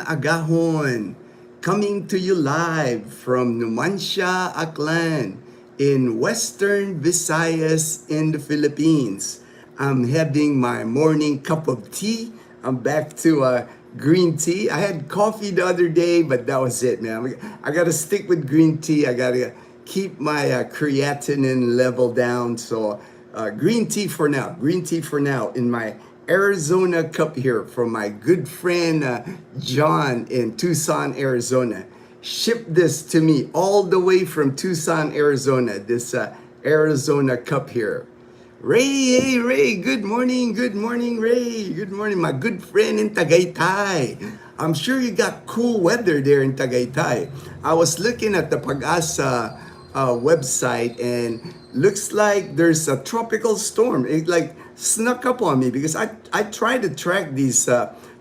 agahon, coming to you live from Numancia, Aklan, in Western Visayas in the Philippines. I'm having my morning cup of tea. I'm back to green tea. I had coffee the other day, but that was it, man. I gotta stick with green tea. I gotta keep my creatinine level down. So green tea for now. Green tea for now in my Arizona cup here from my good friend John in Tucson, Arizona. Shipped this to me all the way from Tucson, Arizona. This Arizona cup here. Ray, hey Ray, good morning, Ray. Good morning, my good friend in Tagaytay. I'm sure you got cool weather there in Tagaytay. I was looking at the Pag-asa website and looks like there's a tropical storm. It like snuck up on me because I try to track these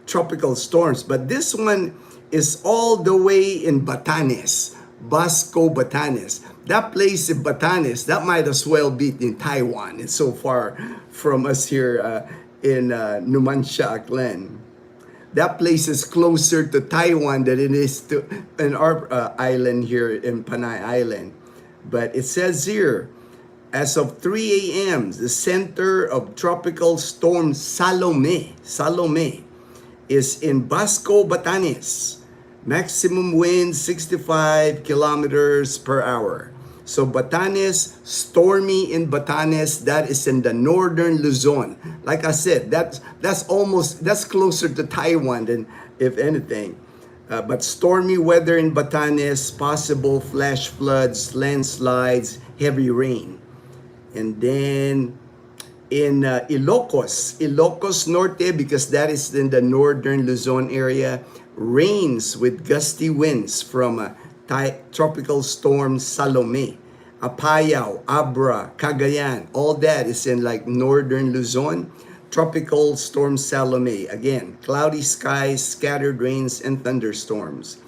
tropical storms, but this one is all the way in Batanes, Basco, Batanes. That place in Batanes, that might as well be in Taiwan. It's so far from us here in Numancia, Aklan. That place is closer to Taiwan than it is to in our island here in Panay Island. But it says here, as of 3 a.m., the center of tropical storm Salome is in Basco, Batanes. Maximum wind 65 kilometers per hour. So Batanes, stormy in Batanes, that is in the northern Luzon. Like I said, that's closer to Taiwan than if anything. But stormy weather in Batanes, possible flash floods, landslides, heavy rain. And then in Ilocos Norte, because that is in the northern Luzon area, rains with gusty winds from tropical storm Salome. Apayao, Abra, Cagayan, all that is in like northern Luzon. Tropical storm Salome. Again, cloudy skies, scattered rains, and thunderstorms.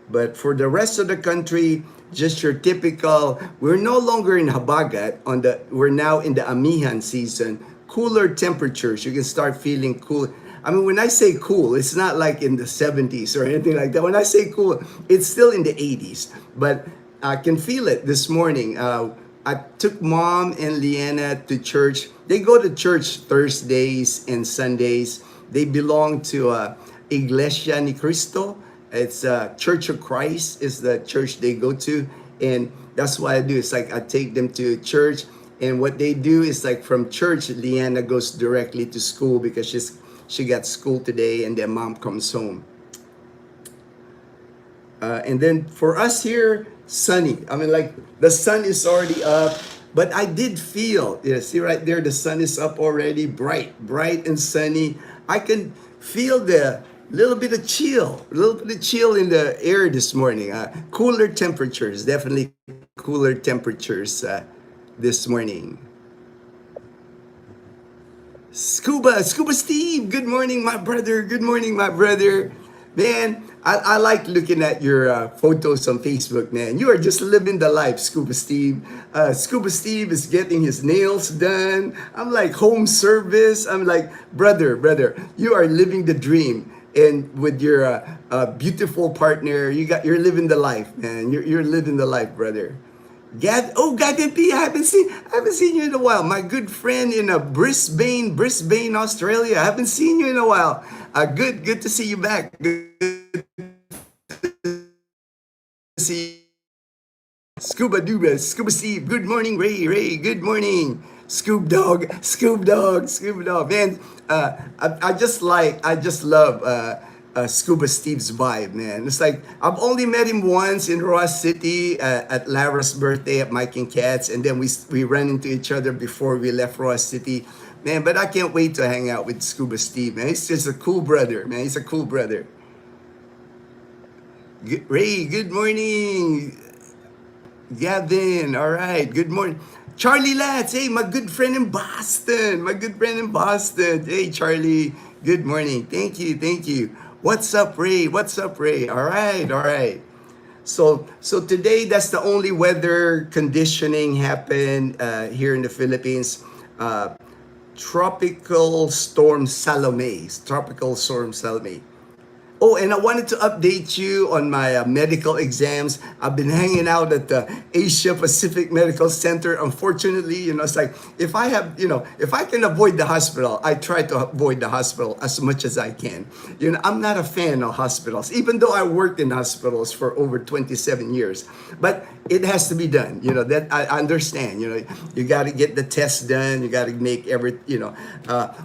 But for the rest of the country, just your typical, we're no longer in Habagat, we're now in the Amihan season. Cooler temperatures, you can start feeling cool. I mean, when I say cool, it's not like in the 70s or anything like that. When I say cool, it's still in the 80s. But I can feel it this morning. I took Mom and Leanna to church. They go to church Thursdays and Sundays. They belong to Iglesia ni Cristo. It's Church of Christ is the church they go to. And that's what I do. It's like I take them to church. And what they do is like from church, Leanna goes directly to school because she got school today and then Mom comes home. And then for us here, sunny. I mean, like the sun is already up, but I did feel, see right there, the sun is up already, bright and sunny. I can feel the little bit of chill in the air this morning. Cooler temperatures, definitely cooler temperatures this morning. Scuba Steve, good morning, my brother. Good morning, my brother. Man, I like looking at your photos on Facebook, man. You are just living the life, Scuba Steve. Scuba Steve is getting his nails done. I'm like home service. I'm like, brother, you are living the dream. And with your beautiful partner, you're living the life, man. You're living the life, brother. Gavin P, I haven't seen you in a while. My good friend in Brisbane, Australia. I haven't seen you in a while. Good to see you back. Good to see Scuba Steve. Good morning, Ray. Good morning, Scoob Dog. Man, I just love Scuba Steve's vibe, man. It's like I've only met him once in Ross City at Lara's birthday at Mike and Cats, and then we ran into each other before we left Ross City, man. But I can't wait to hang out with Scuba Steve, man. He's just a cool brother, man. He's a cool brother. Ray, good morning. Gavin, all right, good morning. Charlie Latz, hey, my good friend in Boston. Hey, Charlie, good morning. Thank you. What's up, Ray? All right. So today, that's the only weather conditioning happened here in the Philippines. Tropical storm Salome. Oh, and I wanted to update you on my medical exams. I've been hanging out at the Asia Pacific Medical Center. Unfortunately, it's like if I have, if I can avoid the hospital, I try to avoid the hospital as much as I can. I'm not a fan of hospitals, even though I worked in hospitals for over 27 years. But it has to be done. That I understand. You got to get the test done. You got to make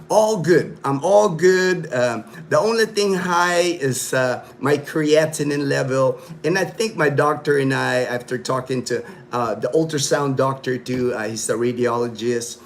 all good. I'm all good. The only thing high is my creatinine level. And I think my doctor and I, after talking to the ultrasound doctor too, he's a radiologist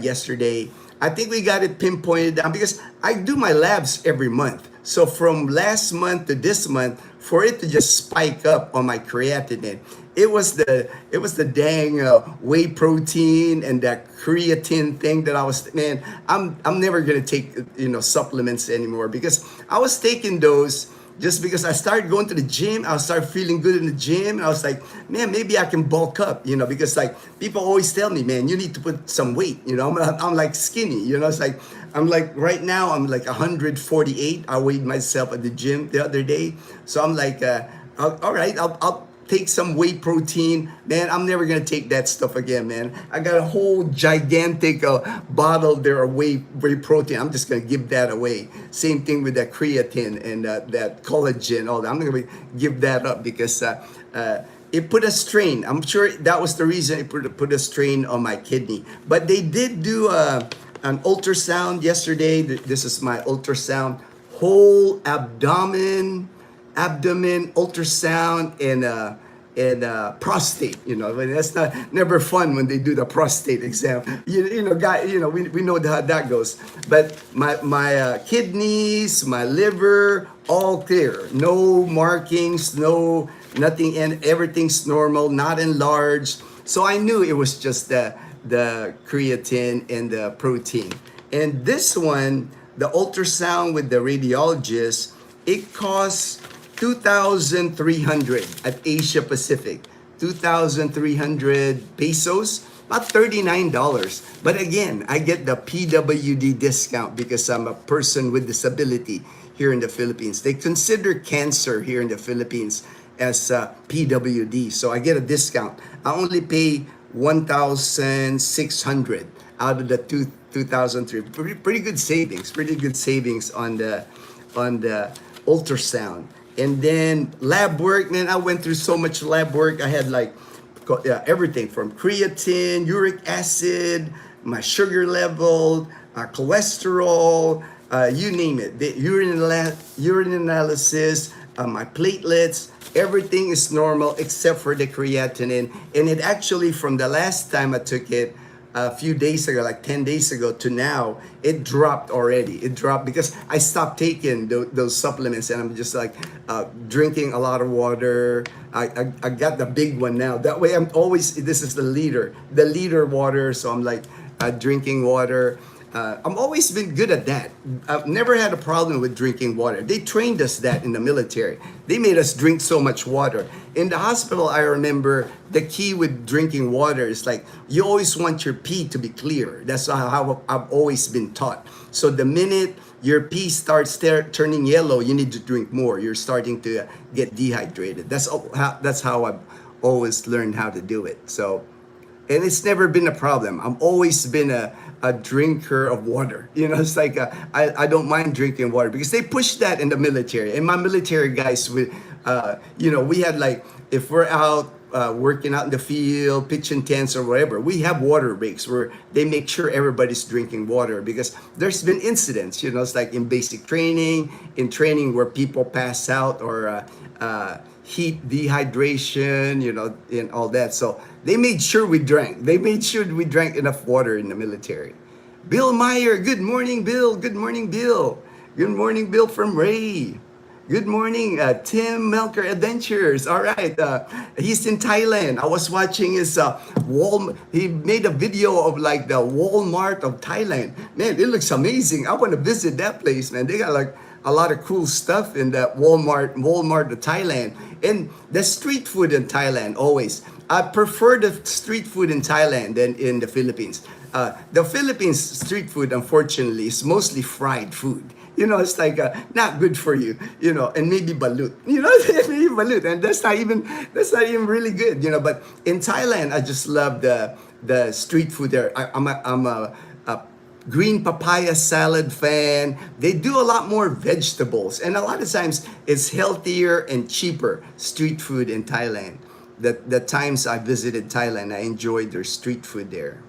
yesterday, I think we got it pinpointed down because I do my labs every month. So from last month to this month, for it to just spike up on my creatinine, it was the dang whey protein and that creatine thing that I was, man, I'm never gonna take supplements anymore, because I was taking those just because I started going to the gym. I started feeling good in the gym. I was like, man, maybe I can bulk up, because like people always tell me, man, you need to put some weight. I'm like skinny, it's like, I'm like, right now, I'm like 148. I weighed myself at the gym the other day. So I'm like, all right, I'll take some whey protein. Man, I'm never going to take that stuff again, man. I got a whole gigantic bottle there of whey protein. I'm just going to give that away. Same thing with that creatine and that collagen, all that. I'm going to give that up because it put a strain. I'm sure that was the reason it put a strain on my kidney. But they did do an ultrasound yesterday. This is my ultrasound, whole abdomen ultrasound, and prostate. That's never fun when they do the prostate exam. We know how that goes. But my kidneys, my liver, all clear. No markings, nothing, and everything's normal, not enlarged. So I knew it was just the creatine and the protein. And this one, the ultrasound with the radiologist, it costs 2,300 at Asia Pacific. 2,300 pesos, about $39. But again, I get the PWD discount because I'm a person with disability here in the Philippines. They consider cancer here in the Philippines as PWD. So I get a discount. I only pay 1,600 out of the 2,003. Pretty good savings. Pretty good savings on the ultrasound. And then lab work, man, I went through so much lab work. I had like everything from creatine, uric acid, my sugar level, cholesterol, you name it. The urine analysis, my platelets, everything is normal except for the creatinine. And it actually, from the last time I took it, a few days ago, like 10 days ago to now, it dropped already. It dropped because I stopped taking those supplements, and I'm just like drinking a lot of water. I got the big one now. That way I'm always, this is the liter water. So I'm like drinking water. I've always been good at that. I've never had a problem with drinking water. They trained us that in the military. They made us drink so much water. In the hospital, I remember the key with drinking water is like, you always want your pee to be clear. That's how I've always been taught. So the minute your pee starts turning yellow, you need to drink more. You're starting to get dehydrated. That's how I've always learned how to do it. So, and it's never been a problem. I've always been a drinker of water. It's like I don't mind drinking water because they push that in the military. And my military guys, we had like, if we're out working out in the field, pitching tents or whatever, we have water breaks where they make sure everybody's drinking water, because there's been incidents, it's like in basic training, where people pass out or heat dehydration, and all that. So they made sure we drank. They made sure we drank enough water in the military. Bill Meyer, good morning, Bill. Good morning, Bill. Good morning, Bill from Ray. Good morning, Tim Melker Adventures. All right, he's in Thailand. I was watching his Walmart. He made a video of like the Walmart of Thailand. Man, it looks amazing. I want to visit that place, man. They got like a lot of cool stuff in that Walmart of Thailand. And the street food in Thailand, always. I prefer the street food in Thailand than in the Philippines. The Philippines street food, unfortunately, is mostly fried food. It's like not good for you, and maybe balut, maybe balut, and that's not even really good, But in Thailand, I just love the street food there. I'm a green papaya salad fan. They do a lot more vegetables, and a lot of times it's healthier and cheaper street food in Thailand. The times I visited Thailand, I enjoyed their street food there.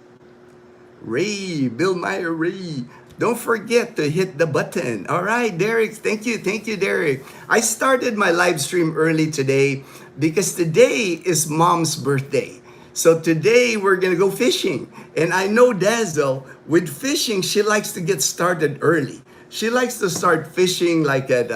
Bill Meyer Ray. Don't forget to hit the button. All right, Derek. Thank you, Derek. I started my live stream early today because today is Mom's birthday. So today we're gonna go fishing, and I know Dazzle with fishing. She likes to get started early. She likes to start fishing like at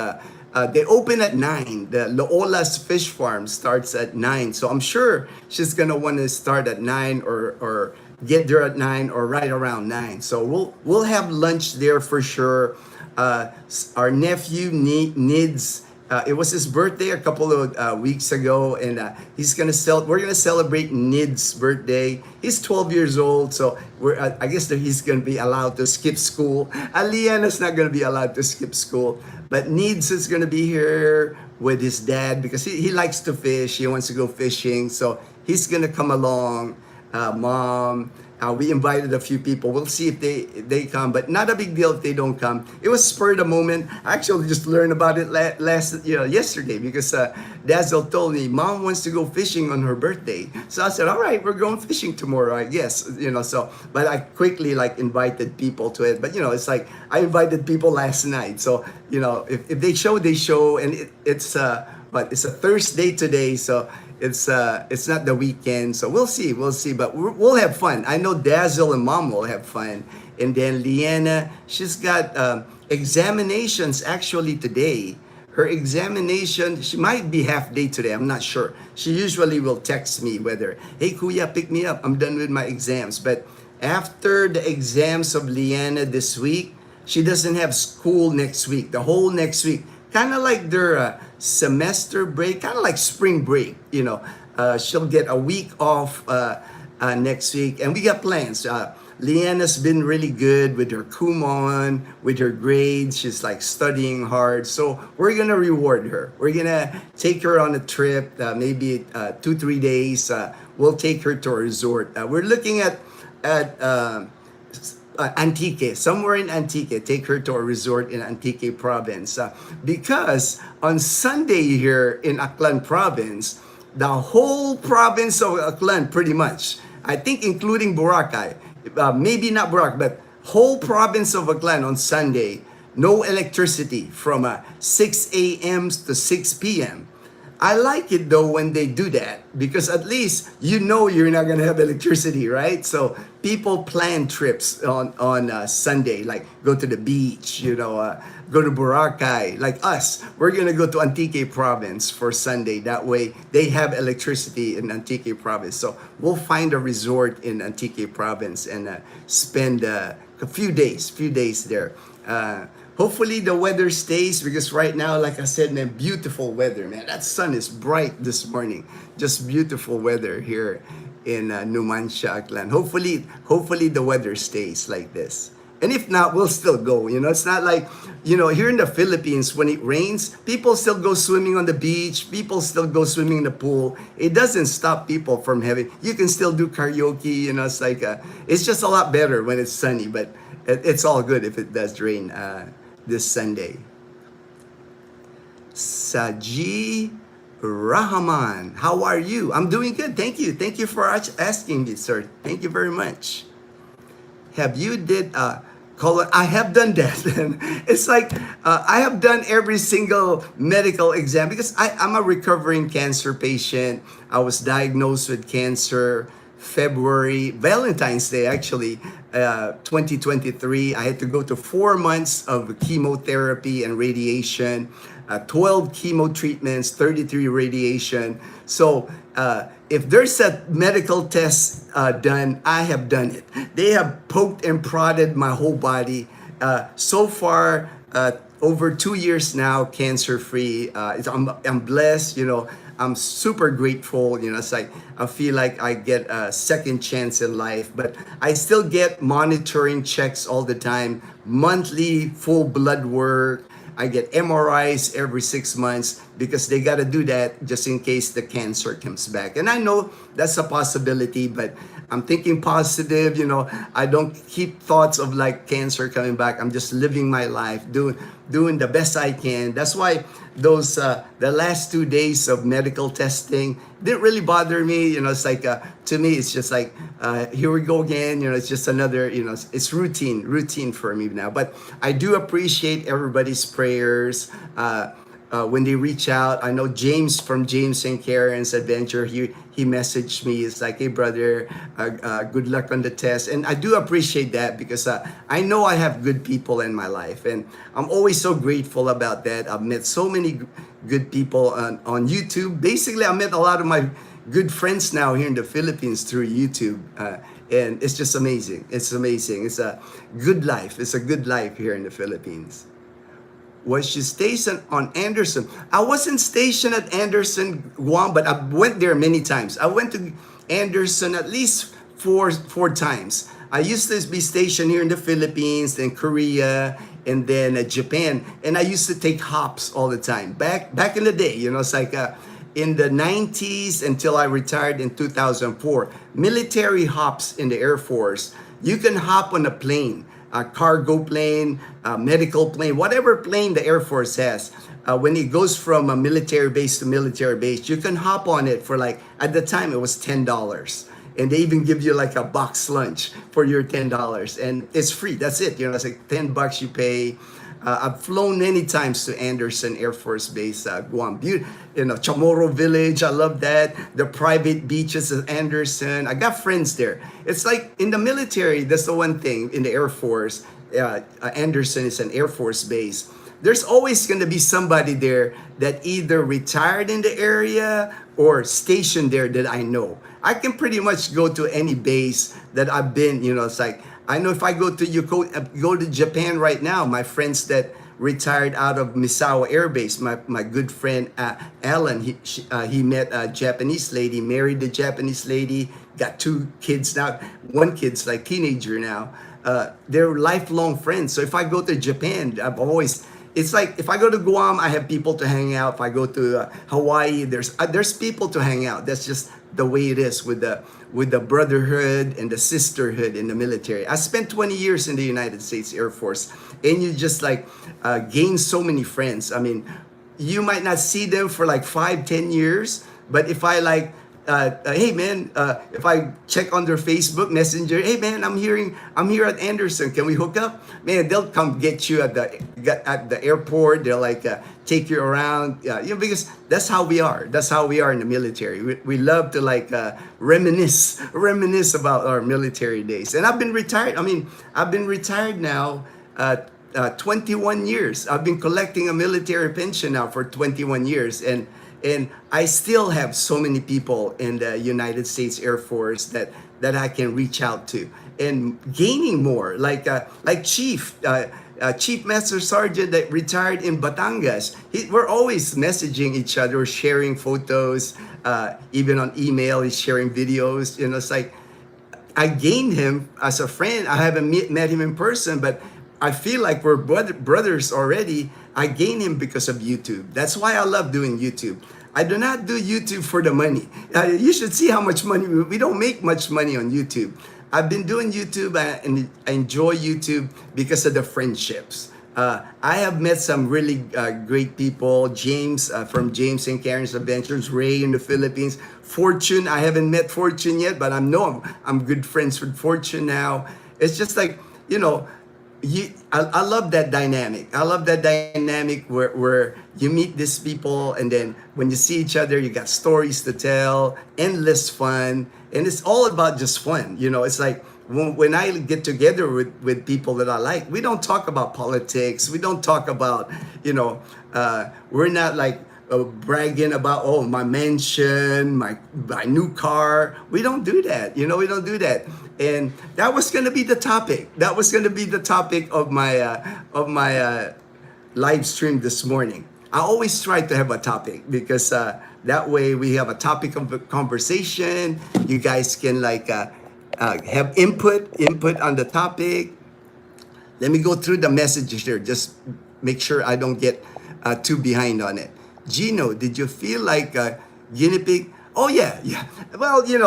they open at 9. The Loola's Fish Farm starts at 9. So I'm sure she's gonna want to start at 9 or get there at 9 or right around 9. So we'll have lunch there for sure. Our nephew needs. It was his birthday a couple of weeks ago, and we're gonna celebrate Nid's birthday. He's 12 years old, so I guess that he's gonna be allowed to skip school. Aliana's not gonna be allowed to skip school, but Nids is gonna be here with his dad because he likes to fish. He wants to go fishing, so he's gonna come along. Mom. We invited a few people. We'll see if they come, but not a big deal if they don't come. It was spur of the moment. I actually just learned about it yesterday because Dazzle told me Mom wants to go fishing on her birthday. So I said, all right, we're going fishing tomorrow, I guess. But I quickly invited people to it. But it's like I invited people last night. So if they show, they show, and it's a Thursday today, so. It's not the weekend, so we'll see, but we'll have fun. I know Dazzle and Mom will have fun, and then Leanna, she's got examinations actually today. Her examination, she might be half day today, I'm not sure. She usually will text me whether, hey Kuya, pick me up, I'm done with my exams. But after the exams of Leanna this week, she doesn't have school next week, the whole next week. Kind of like their semester break, kind of like spring break, she'll get a week off next week, and we got plans. Leanna's been really good with her Kumon, with her grades. She's studying hard, so we're gonna reward her. We're gonna take her on a trip, maybe 2-3 days. We'll take her to a resort. We're looking at Antique, somewhere in Antique. Take her to a resort in Antique province, because on Sunday here in Aklan province, the whole province of Aklan pretty much, I think including Boracay, maybe not Boracay, but whole province of Aklan on Sunday, no electricity from 6 a.m. to 6 p.m. I like it though when they do that, because at least you're not gonna have electricity, right? So people plan trips on Sunday, like go to the beach, go to Boracay. Like us, we're gonna go to Antique province for Sunday. That way they have electricity in Antique province. So we'll find a resort in Antique province and spend a few days there. Hopefully the weather stays, because right now, like I said, man, beautiful weather, man. That sun is bright this morning. Just beautiful weather here in Numancia, Aklan. Hopefully the weather stays like this. And if not, we'll still go. It's not like, here in the Philippines, when it rains, people still go swimming on the beach. People still go swimming in the pool. It doesn't stop people from you can still do karaoke. It's it's just a lot better when it's sunny, but it's all good if it does rain this Sunday. Saji Rahman, how are you? I'm doing good, thank you. Thank you for asking me, sir. Thank you very much. Have you did colon? I have done that. It's like I have done every single medical exam because I'm a recovering cancer patient. I was diagnosed with cancer Valentine's Day actually, 2023. I had to go to 4 months of chemotherapy and radiation, 12 chemo treatments, 33 radiation. So if there's a medical test done, I have done it. They have poked and prodded my whole body. So far, over 2 years now, cancer free. I'm blessed, I'm super grateful. It's like I feel like I get a second chance in life, but I still get monitoring checks all the time, monthly full blood work. I get MRIs every 6 months because they got to do that just in case the cancer comes back. And I know that's a possibility, but I'm thinking positive. I don't keep thoughts of like cancer coming back. I'm just living my life, doing the best I can. That's why those the last 2 days of medical testing didn't really bother me. It's like to me, it's just like here we go again. It's just another. It's routine for me now. But I do appreciate everybody's prayers. When they reach out, I know James from James and Karen's Adventure, he messaged me. It's like, hey brother, good luck on the test. And I do appreciate that because I know I have good people in my life, and I'm always so grateful about that. I've met so many good people on YouTube. Basically, I met a lot of my good friends now here in the Philippines through YouTube. And it's just amazing. It's amazing. It's a good life. It's a good life here in the Philippines. Was she stationed on Anderson? I wasn't stationed at Anderson, Guam, but I went there many times. I went to Anderson at least four times. I used to be stationed here in the Philippines, then Korea, and then Japan. And I used to take hops all the time. Back in the day, it's like in the 90s until I retired in 2004. Military hops in the Air Force. You can hop on a plane. A cargo plane, a medical plane, whatever plane the Air Force has. When it goes from a military base to military base, you can hop on it for like, at the time it was $10. And they even give you like a box lunch for your $10. And it's free, that's it. It's like $10 you pay. I've flown many times to Anderson Air Force Base, Guam. Chamorro Village, I love that. The private beaches at Anderson. I got friends there. It's like in the military, that's the one thing in the Air Force. Anderson is an Air Force base. There's always going to be somebody there that either retired in the area or stationed there that I know. I can pretty much go to any base that I've been, it's like, I know if I go to Japan right now, my friends that retired out of Misawa Air Base, my good friend Alan, he met a Japanese lady, married a Japanese lady, got 2 kids now. One kid's like teenager now. They're lifelong friends. So if I go to Japan, it's like if I go to Guam, I have people to hang out. If I go to Hawaii, there's people to hang out. That's just the way it is with the brotherhood and the sisterhood in the military. I spent 20 years in the United States Air Force, and you just like gain so many friends. I mean, you might not see them for like 5-10 years, but if I like hey man, if I check on their Facebook Messenger, hey man, I'm here at Anderson. Can we hook up? Man, they'll come get you at the airport. They'll like take you around. Because that's how we are. That's how we are in the military. We love to like reminisce about our military days. And I've been retired. I've been retired now. 21 years. I've been collecting a military pension now for 21 years, and I still have so many people in the United States Air Force that I can reach out to, and gaining more, like Chief Master Sergeant that retired in Batangas. We're always messaging each other, sharing photos, even on email. He's sharing videos. It's like I gained him as a friend. I haven't met him in person, but I feel like we're brothers already. I gained him because of YouTube. That's why I love doing YouTube. I do not do YouTube for the money. You should see how much money, we don't make much money on YouTube. I've been doing YouTube and I enjoy YouTube because of the friendships. I have met some really great people. James from James and Karen's Adventures, Ray in the Philippines, Fortune. I haven't met Fortune yet, but I'm good friends with Fortune now. It's just like, I love that dynamic. I love that dynamic where you meet these people, and then when you see each other, you got stories to tell, endless fun, and it's all about just fun. It's like when I get together with people that I like, we don't talk about politics. We don't talk about, we're not like bragging about, oh, my mansion, my new car. We don't do that. We don't do that. And that was going to be the topic. That was going to be the topic of my live stream this morning. I always try to have a topic because that way we have a topic of conversation. You guys can like have input on the topic. Let me go through the messages here. Just make sure I don't get too behind on it. Gino, did you feel like a guinea pig? Oh yeah, yeah. Well, in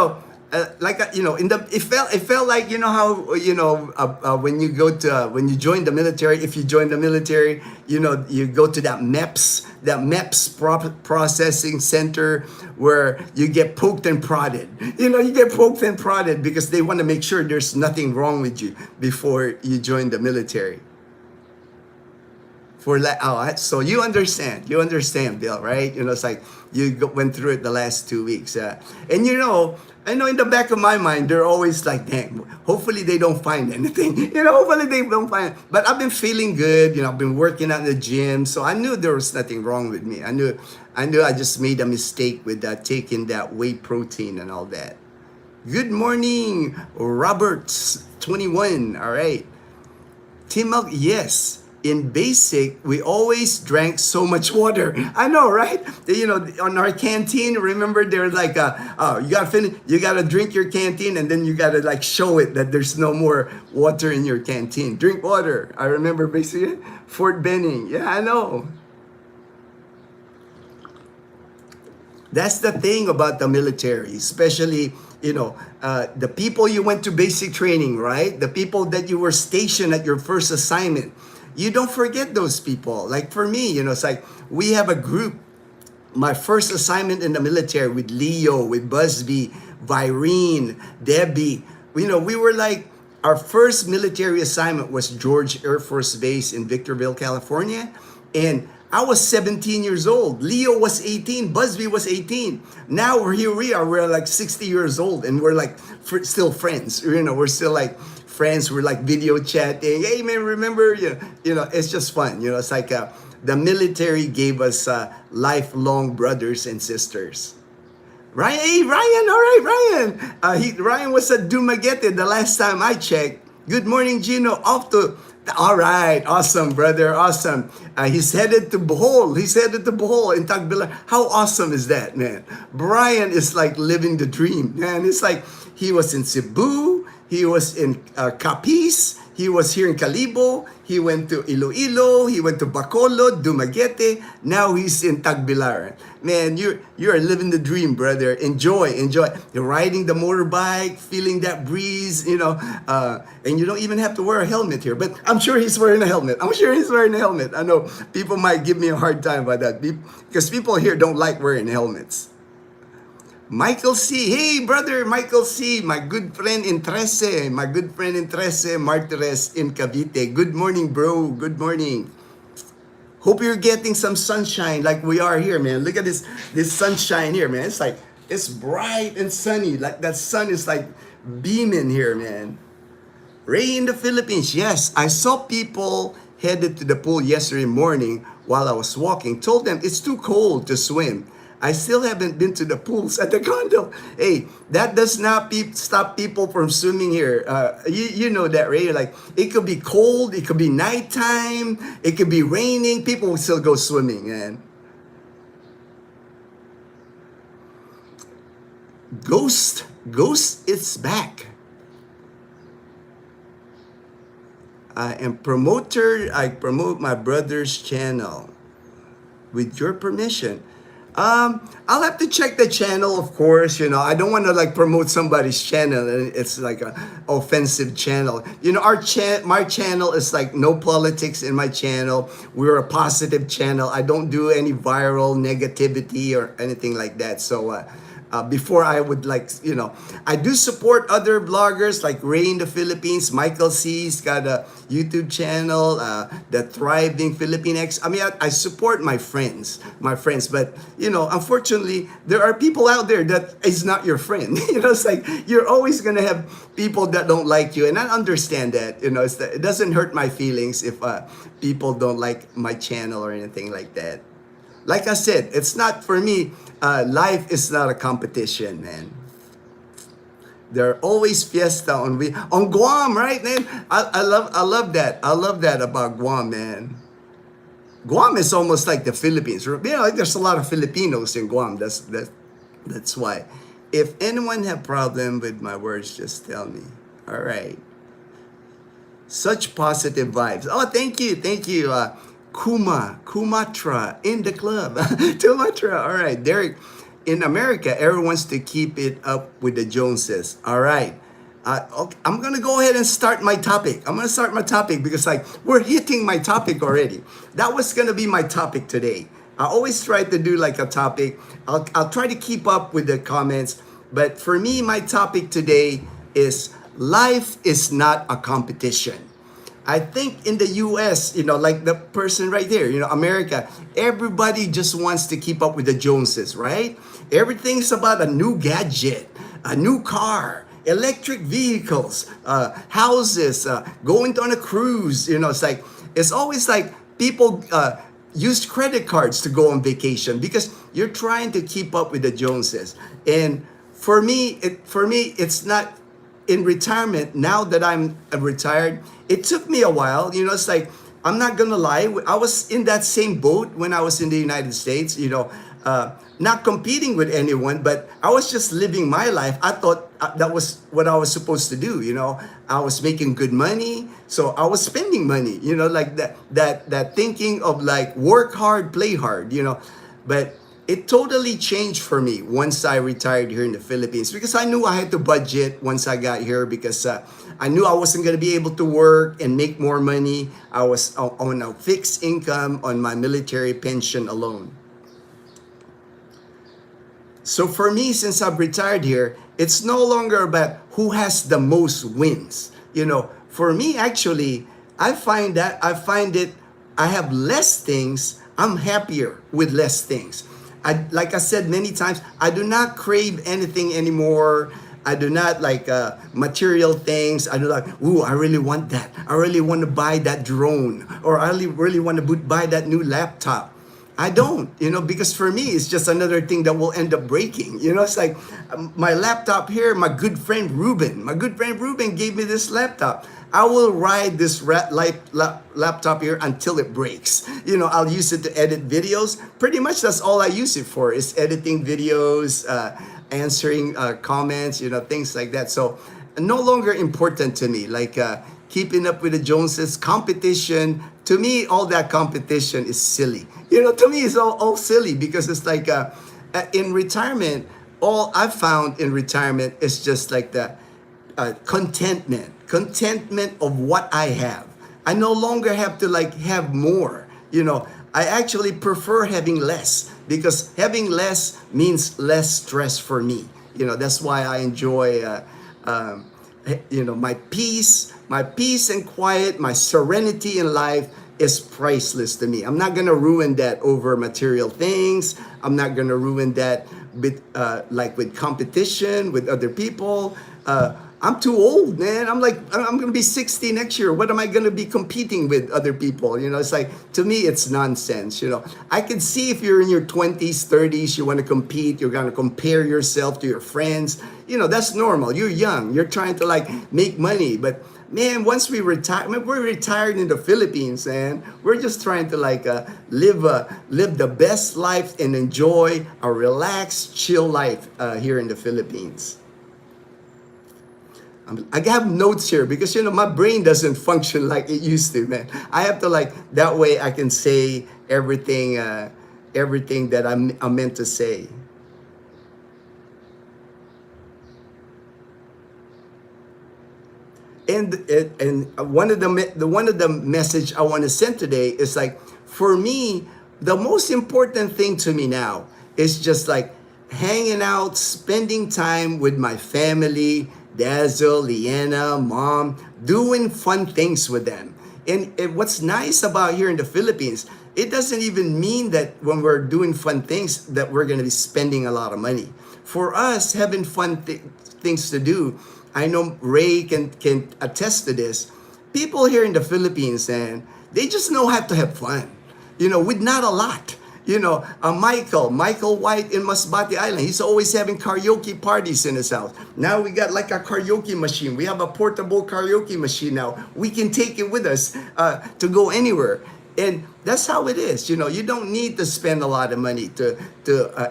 the it felt like how when you go to when you join the military. If you join the military, you go to that MEPS processing center where you get poked and prodded. You get poked and prodded because they want to make sure there's nothing wrong with you before you join the military. So you understand, Bill, right? It's like went through it the last 2 weeks, and I know in the back of my mind they're always like, dang, hopefully they don't find anything, hopefully they don't find. But I've been feeling good, I've been working out in the gym, so I knew there was nothing wrong with me. I knew I just made a mistake with taking that whey protein and all that. Good morning, Roberts 21. All right, Team Milk, yes. In basic, we always drank so much water. I know, right? On our canteen, remember they're like, you gotta finish, you gotta drink your canteen, and then you gotta like show it that there's no more water in your canteen. Drink water. I remember basically Fort Benning. Yeah, I know. That's the thing about the military, especially the people you went to basic training, right? The people that you were stationed at your first assignment. You don't forget those people. Like for me, it's like we have a group. My first assignment in the military with Leo, with Busby, Virene, Debbie. We were like, our first military assignment was George Air Force Base in Victorville, California. And I was 17 years old. Leo was 18. Busby was 18. Now we are. We're like 60 years old, and we're like still friends. We're still like friends. We're like video chatting. Hey man, remember? It's just fun. It's like the military gave us lifelong brothers and sisters. Ryan, hey Ryan, all right, Ryan. Ryan was at Dumaguete the last time I checked. Good morning, Ginno. All right, awesome, brother, awesome. He's headed to Bohol. In Tagbilaran. How awesome is that, man? Brian is like living the dream, man. It's like he was in Cebu, he was in Capiz, he was here in Calibo, he went to Iloilo, he went to Bacolod, Dumaguete, now he's in Tagbilaran. Man, you're living the dream, brother. Enjoy. You're riding the motorbike, feeling that breeze, and you don't even have to wear a helmet here. But I'm sure he's wearing a helmet. I know people might give me a hard time about that because people here don't like wearing helmets. Michael C. Hey, brother, Michael C. My good friend in Trece, Martires in Cavite. Good morning, bro. Good morning. Hope you're getting some sunshine like we are here, man. Look at this sunshine here, man. It's like, it's bright and sunny. Like that sun is like beaming here, man. Ray in the Philippines. Yes, I saw people headed to the pool yesterday morning while I was walking. Told them it's too cold to swim. I still haven't been to the pools at the condo. Hey, that does not stop people from swimming here. You know that, right? Like, it could be cold, it could be nighttime, it could be raining. People will still go swimming, man. Ghost is back. I promote my brother's channel. With your permission. I'll have to check the channel, of course. I don't want to like promote somebody's channel and it's like an offensive channel. My channel is like no politics in my channel. We're a positive channel. I don't do any viral negativity or anything like that. So before I would I do support other bloggers like Ray in the Philippines. Michael C's got a YouTube channel, the Thriving Philippines. I mean, I support my friends, but unfortunately, there are people out there that is not your friend. It's like you're always gonna have people that don't like you, and I understand that. It doesn't hurt my feelings if people don't like my channel or anything like that. Like I said, it's not for me. Life is not a competition, man. There are always fiesta on Guam, right, man? I love that. I love that about Guam, man. Guam is almost like the Philippines. You know, like there's a lot of Filipinos in Guam. That's why. If anyone have problem with my words, just tell me. All right. Such positive vibes. Oh, thank you. Kumatra in the club. Kumatra. All right, Derek. In America, everyone wants to keep it up with the Joneses. All right. Okay, I'm gonna go ahead and start my topic. I'm gonna start my topic because like we're hitting my topic already. That was gonna be my topic today. I always try to do like a topic. I'll try to keep up with the comments. But for me, my topic today is life is not a competition. I think in the US, you know, like the person right there, you know, America, everybody just wants to keep up with the Joneses, right? Everything's about a new gadget, a new car, electric vehicles, houses, going on a cruise. You know, it's always like people use credit cards to go on vacation because you're trying to keep up with the Joneses. And for me, it's not in retirement. Now that I'm retired, it took me a while. You know, it's like I'm not gonna lie. I was in that same boat when I was in the United States. You know, not competing with anyone, but I was just living my life. I thought that was what I was supposed to do. You know, I was making good money, so I was spending money. You know, like that thinking of like work hard, play hard. You know, but it totally changed for me once I retired here in the Philippines because I knew I had to budget once I got here because I knew I wasn't going to be able to work and make more money. I was on a fixed income on my military pension alone. So for me, since I've retired here, it's no longer about who has the most wins. You know, for me, actually, I have less things. I'm happier with less things. Like I said many times, I do not crave anything anymore. I do not like material things. I do like, ooh, I really want that. I really want to buy that drone, or I really want to buy that new laptop. I don't, you know, because for me, it's just another thing that will end up breaking. You know, it's like my laptop here, my good friend Ruben gave me this laptop. I will ride this laptop here until it breaks. You know, I'll use it to edit videos. Pretty much that's all I use it for, is editing videos, answering comments, you know, things like that. So no longer important to me, like keeping up with the Joneses, competition. To me, all that competition is silly. You know, to me, it's all silly because it's like in retirement, all I've found in retirement is just like the contentment of what I have. I no longer have to like have more. You know, I actually prefer having less because having less means less stress for me. You know, that's why I enjoy, you know, my peace and quiet, my serenity in life is priceless to me. I'm not gonna ruin that over material things. I'm not gonna ruin that with like with competition with other people. I'm too old, man. I'm gonna be 60 next year. What am I gonna be competing with other people? You know, it's like, to me, it's nonsense. You know, I can see if you're in your 20s, 30s, you want to compete, you're gonna compare yourself to your friends. You know, that's normal. You're young. You're trying to like make money, but man, once we retire, I mean, we're retired in the Philippines, and we're just trying to like live the best life and enjoy a relaxed, chill life here in the Philippines. I have notes here because, you know, my brain doesn't function like it used to, man. I have to like, that way I can say everything that I'm meant to say. And one of the message I want to send today is like, for me, the most important thing to me now is just like hanging out, spending time with my family, Dazzle, Leanna, Mom, doing fun things with them. And what's nice about here in the Philippines, it doesn't even mean that when we're doing fun things that we're going to be spending a lot of money. For us, having fun things to do, I know Ray can attest to this. People here in the Philippines, and they just know how to have fun, you know, with not a lot. You know, Michael White in Masbate Island, he's always having karaoke parties in his house. Now we got like a karaoke machine. We have a portable karaoke machine now. We can take it with us to go anywhere. And that's how it is. You don't need to spend a lot of money to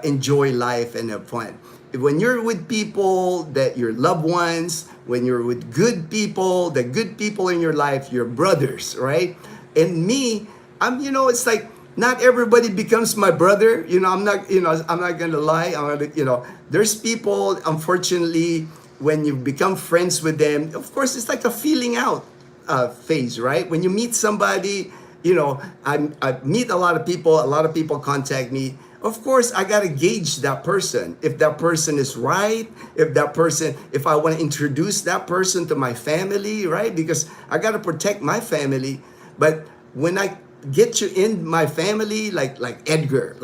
enjoy life and have fun. When you're with people that your loved ones, when you're with good people, the good people in your life, your brothers, right? And me, it's like not everybody becomes my brother. I'm not gonna lie. There's people, unfortunately, when you become friends with them, of course, it's like a feeling out phase, right? When you meet somebody, I meet a lot of people contact me. Of course, I gotta gauge that person. If that person is right, if I want to introduce that person to my family, right? Because I gotta protect my family. But when I get you in my family, like Edgar,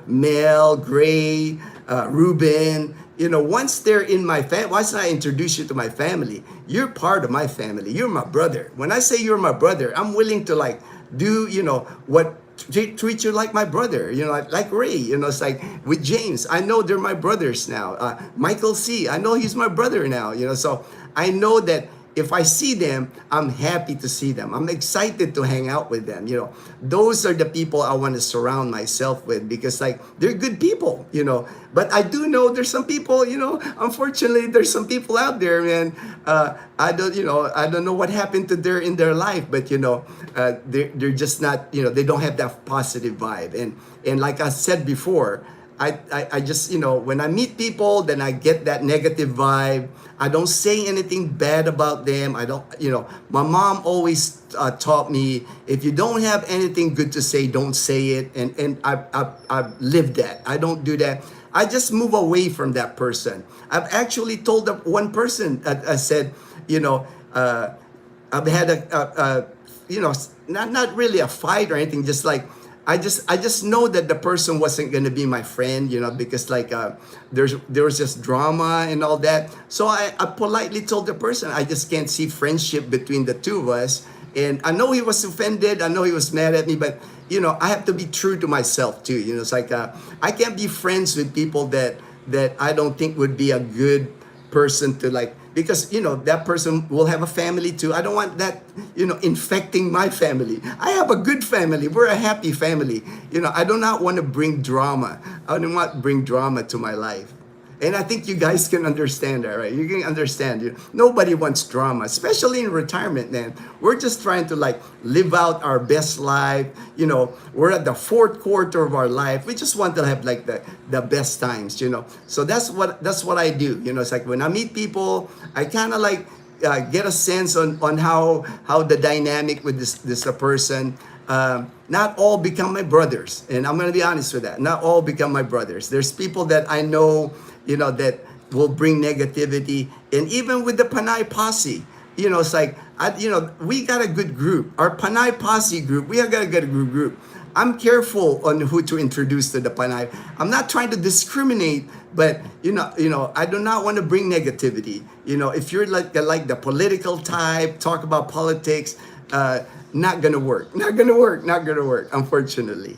Mel, Gray, Ruben, once they're in my family, once I introduce you to my family, you're part of my family. You're my brother. When I say you're my brother, I'm willing to do, what treat you like my brother, like Ray, it's like with James, I know they're my brothers now. Michael C, I know he's my brother now, so I know that if I see them, I'm happy to see them. I'm excited to hang out with them. Those are the people I want to surround myself with because they're good people, But I do know there's some people, unfortunately, there's some people out there, man. I don't know what happened in their life, but they're just not, they don't have that positive vibe. And like I said before, I just, when I meet people, then I get that negative vibe. I don't say anything bad about them. I don't, my mom always taught me, if you don't have anything good to say, don't say it. And I've lived that. I don't do that. I just move away from that person. I've actually told one person, I said, I've had not really a fight or anything, just I just know that the person wasn't going to be my friend, because there was just drama and all that. So I politely told the person, I just can't see friendship between the two of us. And I know he was offended. I know he was mad at me, but I have to be true to myself too. It's I can't be friends with people that I don't think would be a good person to because that person will have a family too. I don't want that infecting my family. I have a good family. We're a happy family. I do not want to bring drama. I don't want to bring drama to my life. And I think you guys can understand that, right? You can understand. Nobody wants drama, especially in retirement, man. We're just trying to live out our best life. We're at the fourth quarter of our life. We just want to have the best times, So that's what I do. It's when I meet people, I kind of get a sense on how the dynamic with this person. Not all become my brothers, and I'm gonna be honest with that. Not all become my brothers. There's people that I know, that will bring negativity, and even with the Panay Posse, it's we got a good group. Our Panay Posse group, we have got a good group. I'm careful on who to introduce to the Panay. I'm not trying to discriminate, but I do not want to bring negativity. If you're like the political type, talk about politics. Not gonna work, unfortunately.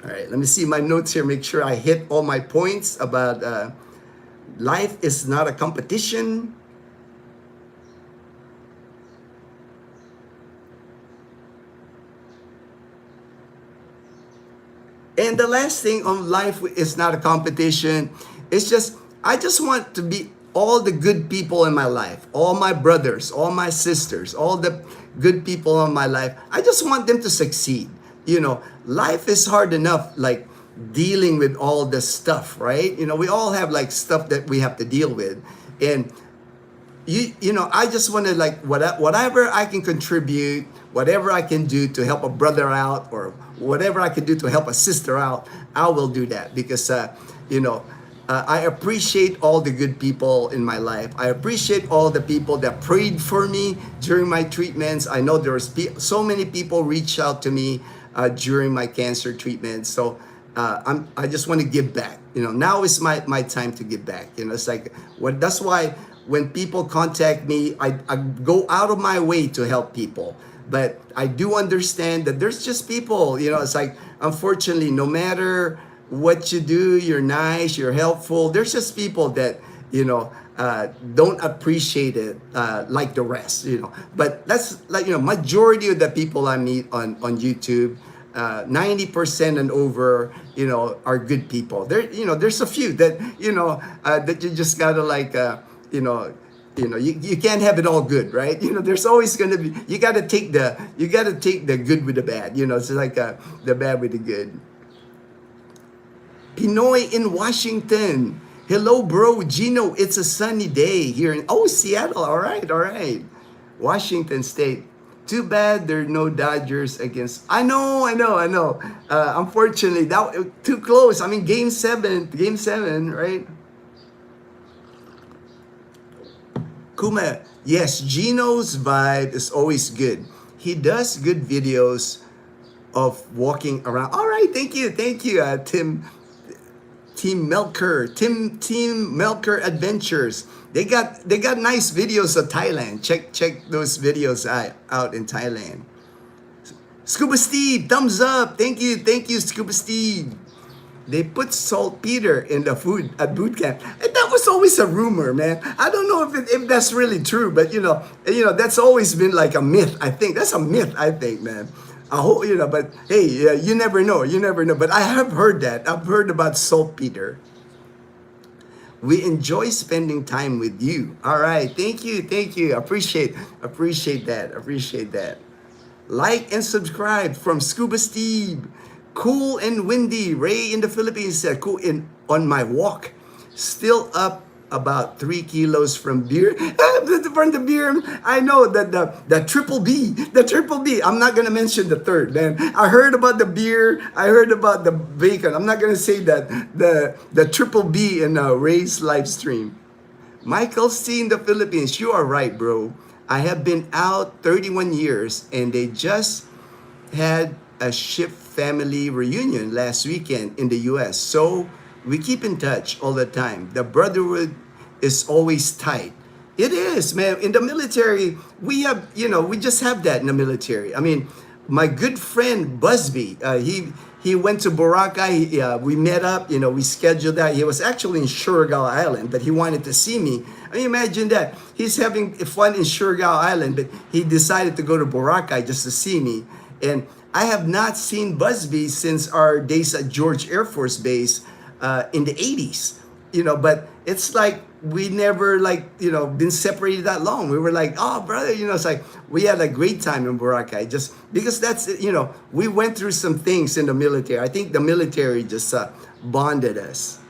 All right, let me see my notes here, make sure I hit all my points about life is not a competition. And the last thing on life is not a competition. I just want to be all the good people in my life, all my brothers, all my sisters, all the good people in my life. I just want them to succeed. Life is hard enough, dealing with all the stuff, right? We all have stuff that we have to deal with. And I just want to whatever I can contribute, whatever I can do to help a brother out, or whatever I can do to help a sister out, I will do that because I appreciate all the good people in my life. I appreciate all the people that prayed for me during my treatments. I know there was so many people reach out to me during my cancer treatment. So I just want to give back. Now is my time to give back. It's that's why when people contact me, I go out of my way to help people. But I do understand that there's just people, it's unfortunately, no matter what you do, you're nice, you're helpful. There's just people that, don't appreciate it like the rest, But that's like, majority of the people I meet on YouTube, 90% and over, are good people. There's a few that, that you just gotta like, you can't have it all good, right? There's always gonna be, you gotta take the good with the bad, it's like the bad with the good. Pinoy in Washington. Hello, bro. Ginno, it's a sunny day here in, Seattle. All right, all right. Washington State. Too bad there are no Dodgers against. I know. Unfortunately, that too close. I mean, game seven, right? Kuma, yes, Gino's vibe is always good. He does good videos of walking around. All right, thank you, Team Melker Adventures. They got nice videos of Thailand. Check those videos out in Thailand. Scuba Steve, thumbs up. Thank you, Scuba Steve. They put saltpeter in the food at boot camp. And that was always a rumor, man. I don't know if that's really true, but that's always been like a myth. I think that's a myth. I think, man. I hope, but hey, you never know. But I have heard that. I've heard about saltpeter. We enjoy spending time with you. All right, thank you. Appreciate that. Like and subscribe from Scuba Steve. Cool and windy. Ray in the Philippines said, cool on my walk. Still up about 3 kilos from beer. From the beer, I know that the triple B. I'm not gonna mention the third, man. I heard about the beer. I heard about the bacon. I'm not gonna say that the triple B in Ray's live stream. Michael C in the Philippines. You are right, bro. I have been out 31 years, and they just had a ship family reunion last weekend in the U.S. So we keep in touch all the time. The brotherhood is always tight. It is, man. In the military, we have, we just have that in the military. I mean, my good friend Busby, he went to Boracay. We met up, we scheduled that. He was actually in Surigao Island, but he wanted to see me. I mean, imagine that. He's having fun in Surigao Island, but he decided to go to Boracay just to see me. And I have not seen Busby since our days at George Air Force Base in the 80s, but it's like we never been separated that long. We were like, oh, brother, it's like we had a great time in Boracay just because that's, we went through some things in the military. I think the military just bonded us.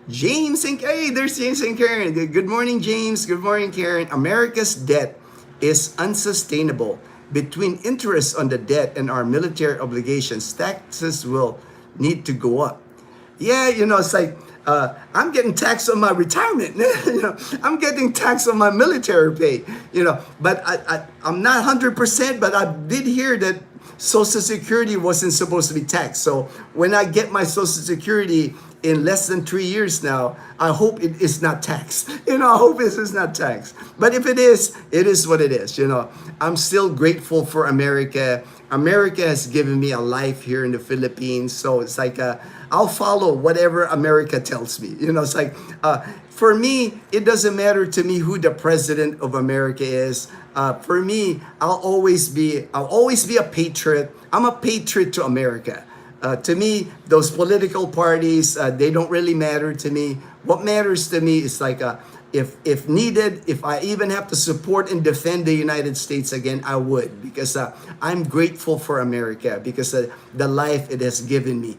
James and Karen, there's James and Karen. Good morning, James. Good morning, Karen. America's debt is unsustainable. Between interest on the debt and our military obligations, taxes will need to go up. Yeah, it's like, I'm getting taxed on my retirement. I'm getting taxed on my military pay. But I'm not 100%, but I did hear that Social Security wasn't supposed to be taxed. So when I get my Social Security in less than 3 years now, I hope it is not taxed. I hope it is not taxed. But if it is what it is. I'm still grateful for America. America has given me a life here in the Philippines. So it's like, I'll follow whatever America tells me. It's like, for me, it doesn't matter to me who the president of America is. For me, I'll always be a patriot. I'm a patriot to America. To me, those political parties, they don't really matter to me. What matters to me is like, if needed, if I even have to support and defend the United States again, I would, because I'm grateful for America because of the life it has given me.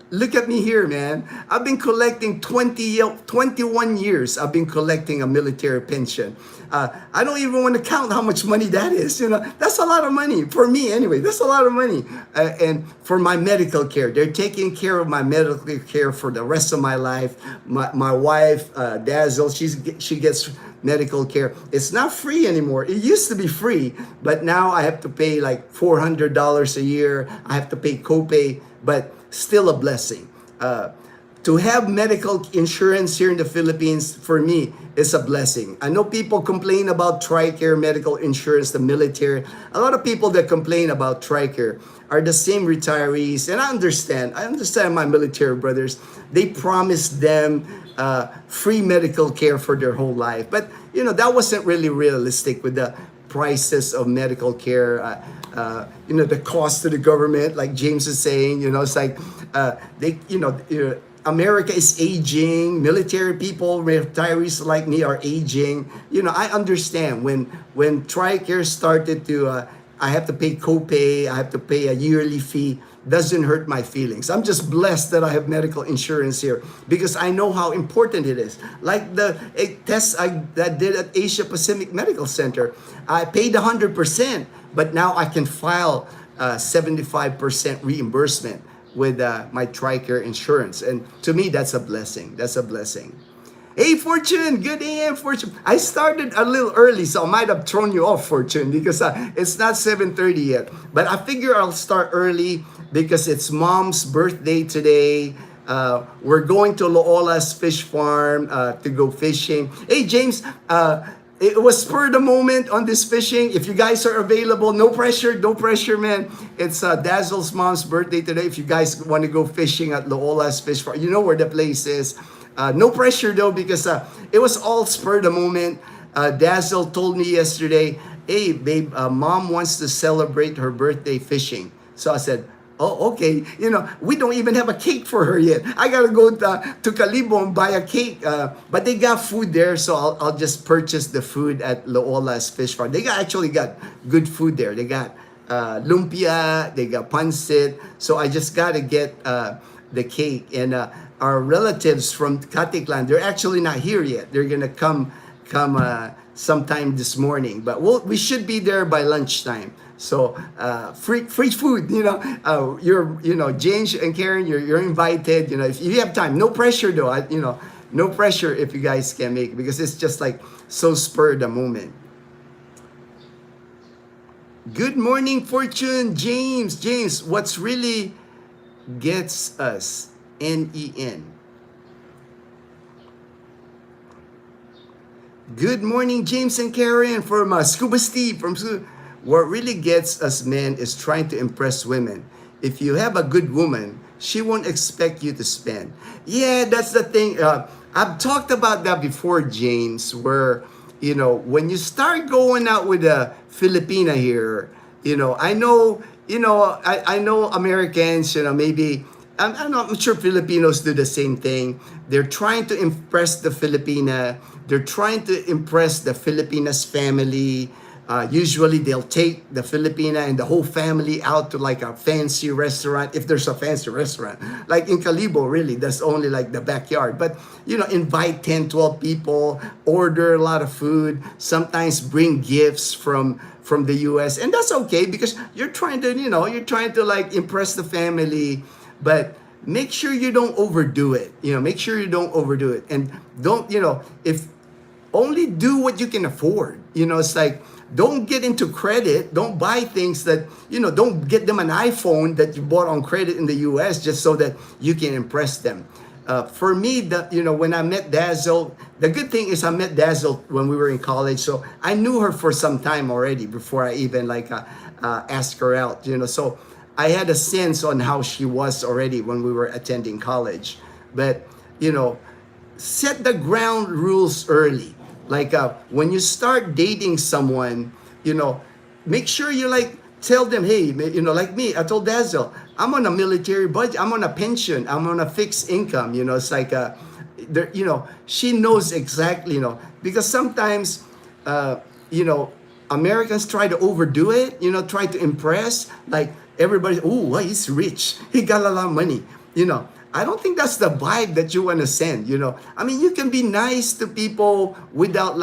Look at me here, man. I've been collecting 21 years. I've been collecting a military pension. I don't even want to count how much money that is. That's a lot of money for me anyway. That's a lot of money. And for my medical care, they're taking care of my medical care for the rest of my life. My wife, Dazzle, she gets medical care. It's not free anymore. It used to be free, but now I have to pay like $400 a year. I have to pay copay, but still a blessing. to have medical insurance here in the Philippines, for me, is a blessing. I know people complain about TRICARE medical insurance, the military. A lot of people that complain about TRICARE are the same retirees, and I understand. I understand my military brothers. They promised them free medical care for their whole life, but that wasn't really realistic with the prices of medical care. The cost to the government, like James is saying, it's like America is aging. Military people, retirees like me are aging. I understand when TRICARE started to, I have to pay copay, I have to pay a yearly fee. Doesn't hurt my feelings. I'm just blessed that I have medical insurance here because I know how important it is. Like the test that did at Asia Pacific Medical Center, I paid 100%, but now I can file 75% reimbursement with my TRICARE insurance. And to me, that's a blessing. That's a blessing. Hey, Fortune, good AM, Fortune. I started a little early, so I might have thrown you off, Fortune, because it's not 7:30 yet. But I figure I'll start early because it's Mom's birthday today. We're going to Loola's Fish Farm to go fishing. Hey, James, it was spur of the moment on this fishing. If you guys are available, no pressure, man. It's Dazzle's mom's birthday today. If you guys want to go fishing at Loola's Fish Farm, you know where the place is. No pressure though, because it was all spur of the moment. Dazzle told me yesterday, hey babe, mom wants to celebrate her birthday fishing. So I said, oh, okay. We don't even have a cake for her yet. I gotta go to Calibo and buy a cake. But they got food there, so I'll just purchase the food at Loola's Fish Farm. They actually got good food there. They got lumpia, they got pancit. So I just gotta get the cake. And our relatives from Katiklan, they're actually not here yet. They're gonna come sometime this morning, but we should be there by lunchtime. So free food, James and Karen, you're invited. If you have time, no pressure though. No pressure if you guys can make it, because it's just like so spur of the moment. Good morning, Fortune, James. What's really gets us? NEN. Good morning, James and Karen from Scuba Steve. What really gets us men is trying to impress women. If you have a good woman, she won't expect you to spend. Yeah, that's the thing. I've talked about that before, James, where, when you start going out with a Filipina here, I know Americans, maybe, I'm not sure Filipinos do the same thing. They're trying to impress the Filipina. They're trying to impress the Filipina's family. Usually they'll take the Filipina and the whole family out to like a fancy restaurant, if there's a fancy restaurant. Like in Calibo, really, that's only like the backyard. But, invite 10, 12 people, order a lot of food, sometimes bring gifts from the US. And that's okay because you're trying to like impress the family. But make sure you don't overdo it. Make sure you don't overdo it. And don't, if only do what you can afford. It's like, don't get into credit. Don't buy things that, don't get them an iPhone that you bought on credit in the US just so that you can impress them. For me, when I met Dazzle, the good thing is I met Dazzle when we were in college. So I knew her for some time already before I even asked her out, So I had a sense on how she was already when we were attending college. But, set the ground rules early. Like when you start dating someone, make sure you tell them, hey, like me, I told Dazzle, I'm on a military budget, I'm on a pension, I'm on a fixed income. It's like, she knows exactly, because sometimes, Americans try to overdo it, try to impress, like everybody, oh, he's rich, he got a lot of money, I don't think that's the vibe that you want to send, I mean, you can be nice to people without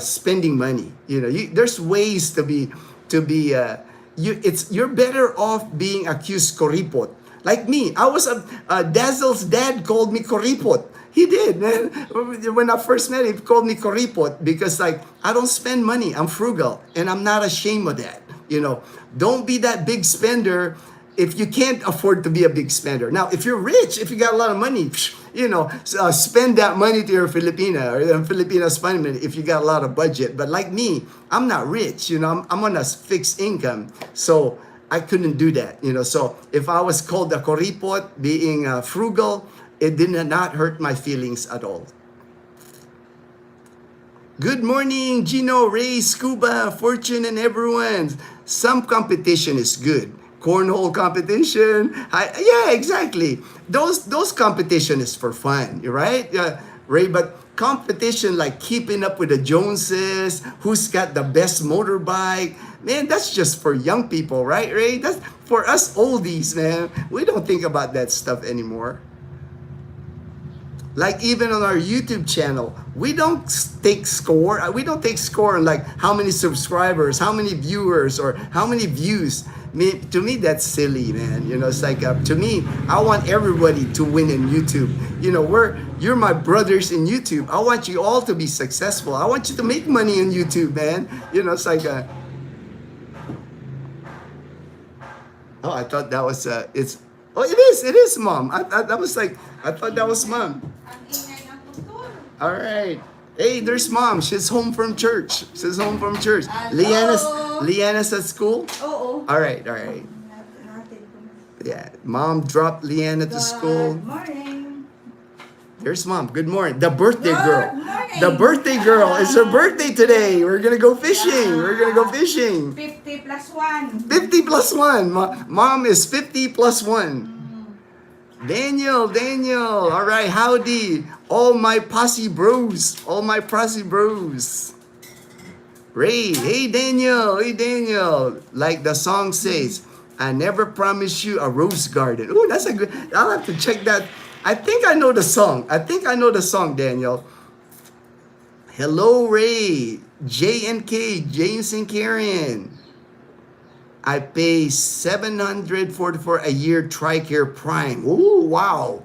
spending money, there's ways to be, you're better off being accused koripot. Like me, I was Dazzle's dad called me koripot. He did, man. When I first met him, he called me koripot because I don't spend money. I'm frugal, and I'm not ashamed of that. Don't be that big spender. if you can't afford to be a big spender. Now, if you're rich, if you got a lot of money, spend that money to your Filipina or Filipina spend money if you got a lot of budget. But like me, I'm not rich, I'm on a fixed income. So I couldn't do that, So if I was called a koripot, being frugal, it did not hurt my feelings at all. Good morning, Ginno, Ray, Scuba, Fortune, and everyone. Some competition is good. Cornhole competition. Yeah, exactly. Those competition is for fun, right? Ray, but competition like keeping up with the Joneses, who's got the best motorbike, man, that's just for young people, right, Ray? That's for us oldies, man. We don't think about that stuff anymore. Like even on our YouTube channel, we don't take score. We don't take score on like how many subscribers, how many viewers, or how many views. To me, that's silly, man. It's like to me, I want everybody to win in YouTube. You're my brothers in YouTube. I want you all to be successful. I want you to make money on YouTube, man. It's like oh, I thought that was it's. Oh, it is, Mom. I thought that was Mom. All right. Hey, there's Mom. She's home from church. Liana's at school? Oo. All right. Yeah, Mom dropped Liana to school. Good morning. There's Mom. Good morning. The birthday girl. morning. The birthday girl. It's her birthday today. We're going to go fishing. 50 plus 1. 50 plus 1. Mom is 50 plus 1. Daniel. All right, howdy. All my posse bros. Ray, hey Daniel. Like the song says, I never promised you a rose garden. Ooh, that's a good, I'll have to check that. I think I know the song, Daniel. Hello, Ray. J&K, James and Karen. I pay $744 a year TRICARE Prime. Ooh, wow.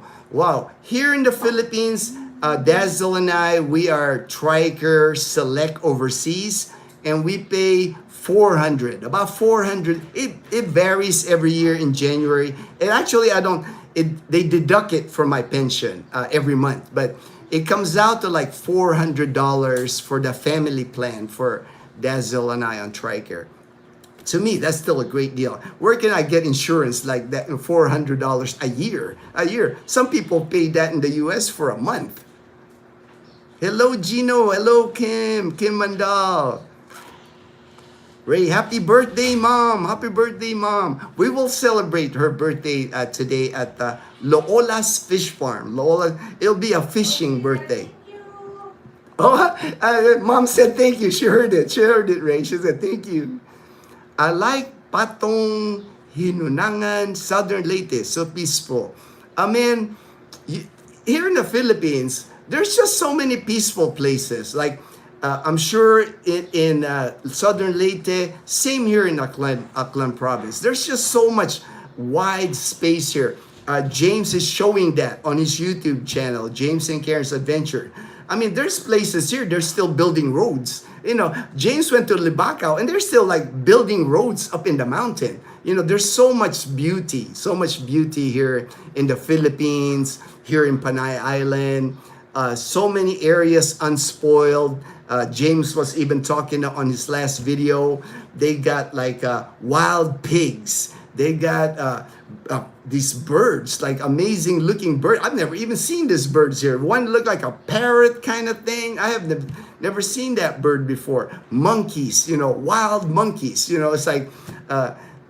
Here in the Philippines, Dazzle and I, we are TRICARE Select Overseas, and we pay about 400. It varies every year in January. And actually, they deduct it from my pension every month, but it comes out to like $400 for the family plan for Dazzle and I on TRICARE. To me, that's still a great deal. Where can I get insurance like that? $400 a year. Some people pay that in the U.S. for a month. Hello, Ginno. Hello, Kim Mandal. Ray, happy birthday, Mom. We will celebrate her birthday today at Loola's Fish Farm. It'll be a fishing birthday. Oh, Mom said thank you. She heard it, Ray. She said thank you. I like Patong Hinunangan, Southern Leyte, so peaceful. Here in the Philippines, there's just so many peaceful places. Like, I'm sure in Southern Leyte, same here in Aklan province. There's just so much wide space here. James is showing that on his YouTube channel, James and Karen's Adventure. There's places here, they're still building roads. James went to Libacao and they're still like building roads up in the mountain. There's so much beauty here in the Philippines, here in Panay Island. So many areas unspoiled. James was even talking on his last video. They got like wild pigs. They got these birds, like amazing looking bird. I've never even seen these birds here. One looked like a parrot kind of thing. I have never seen that bird before. Monkeys, wild monkeys. It's like,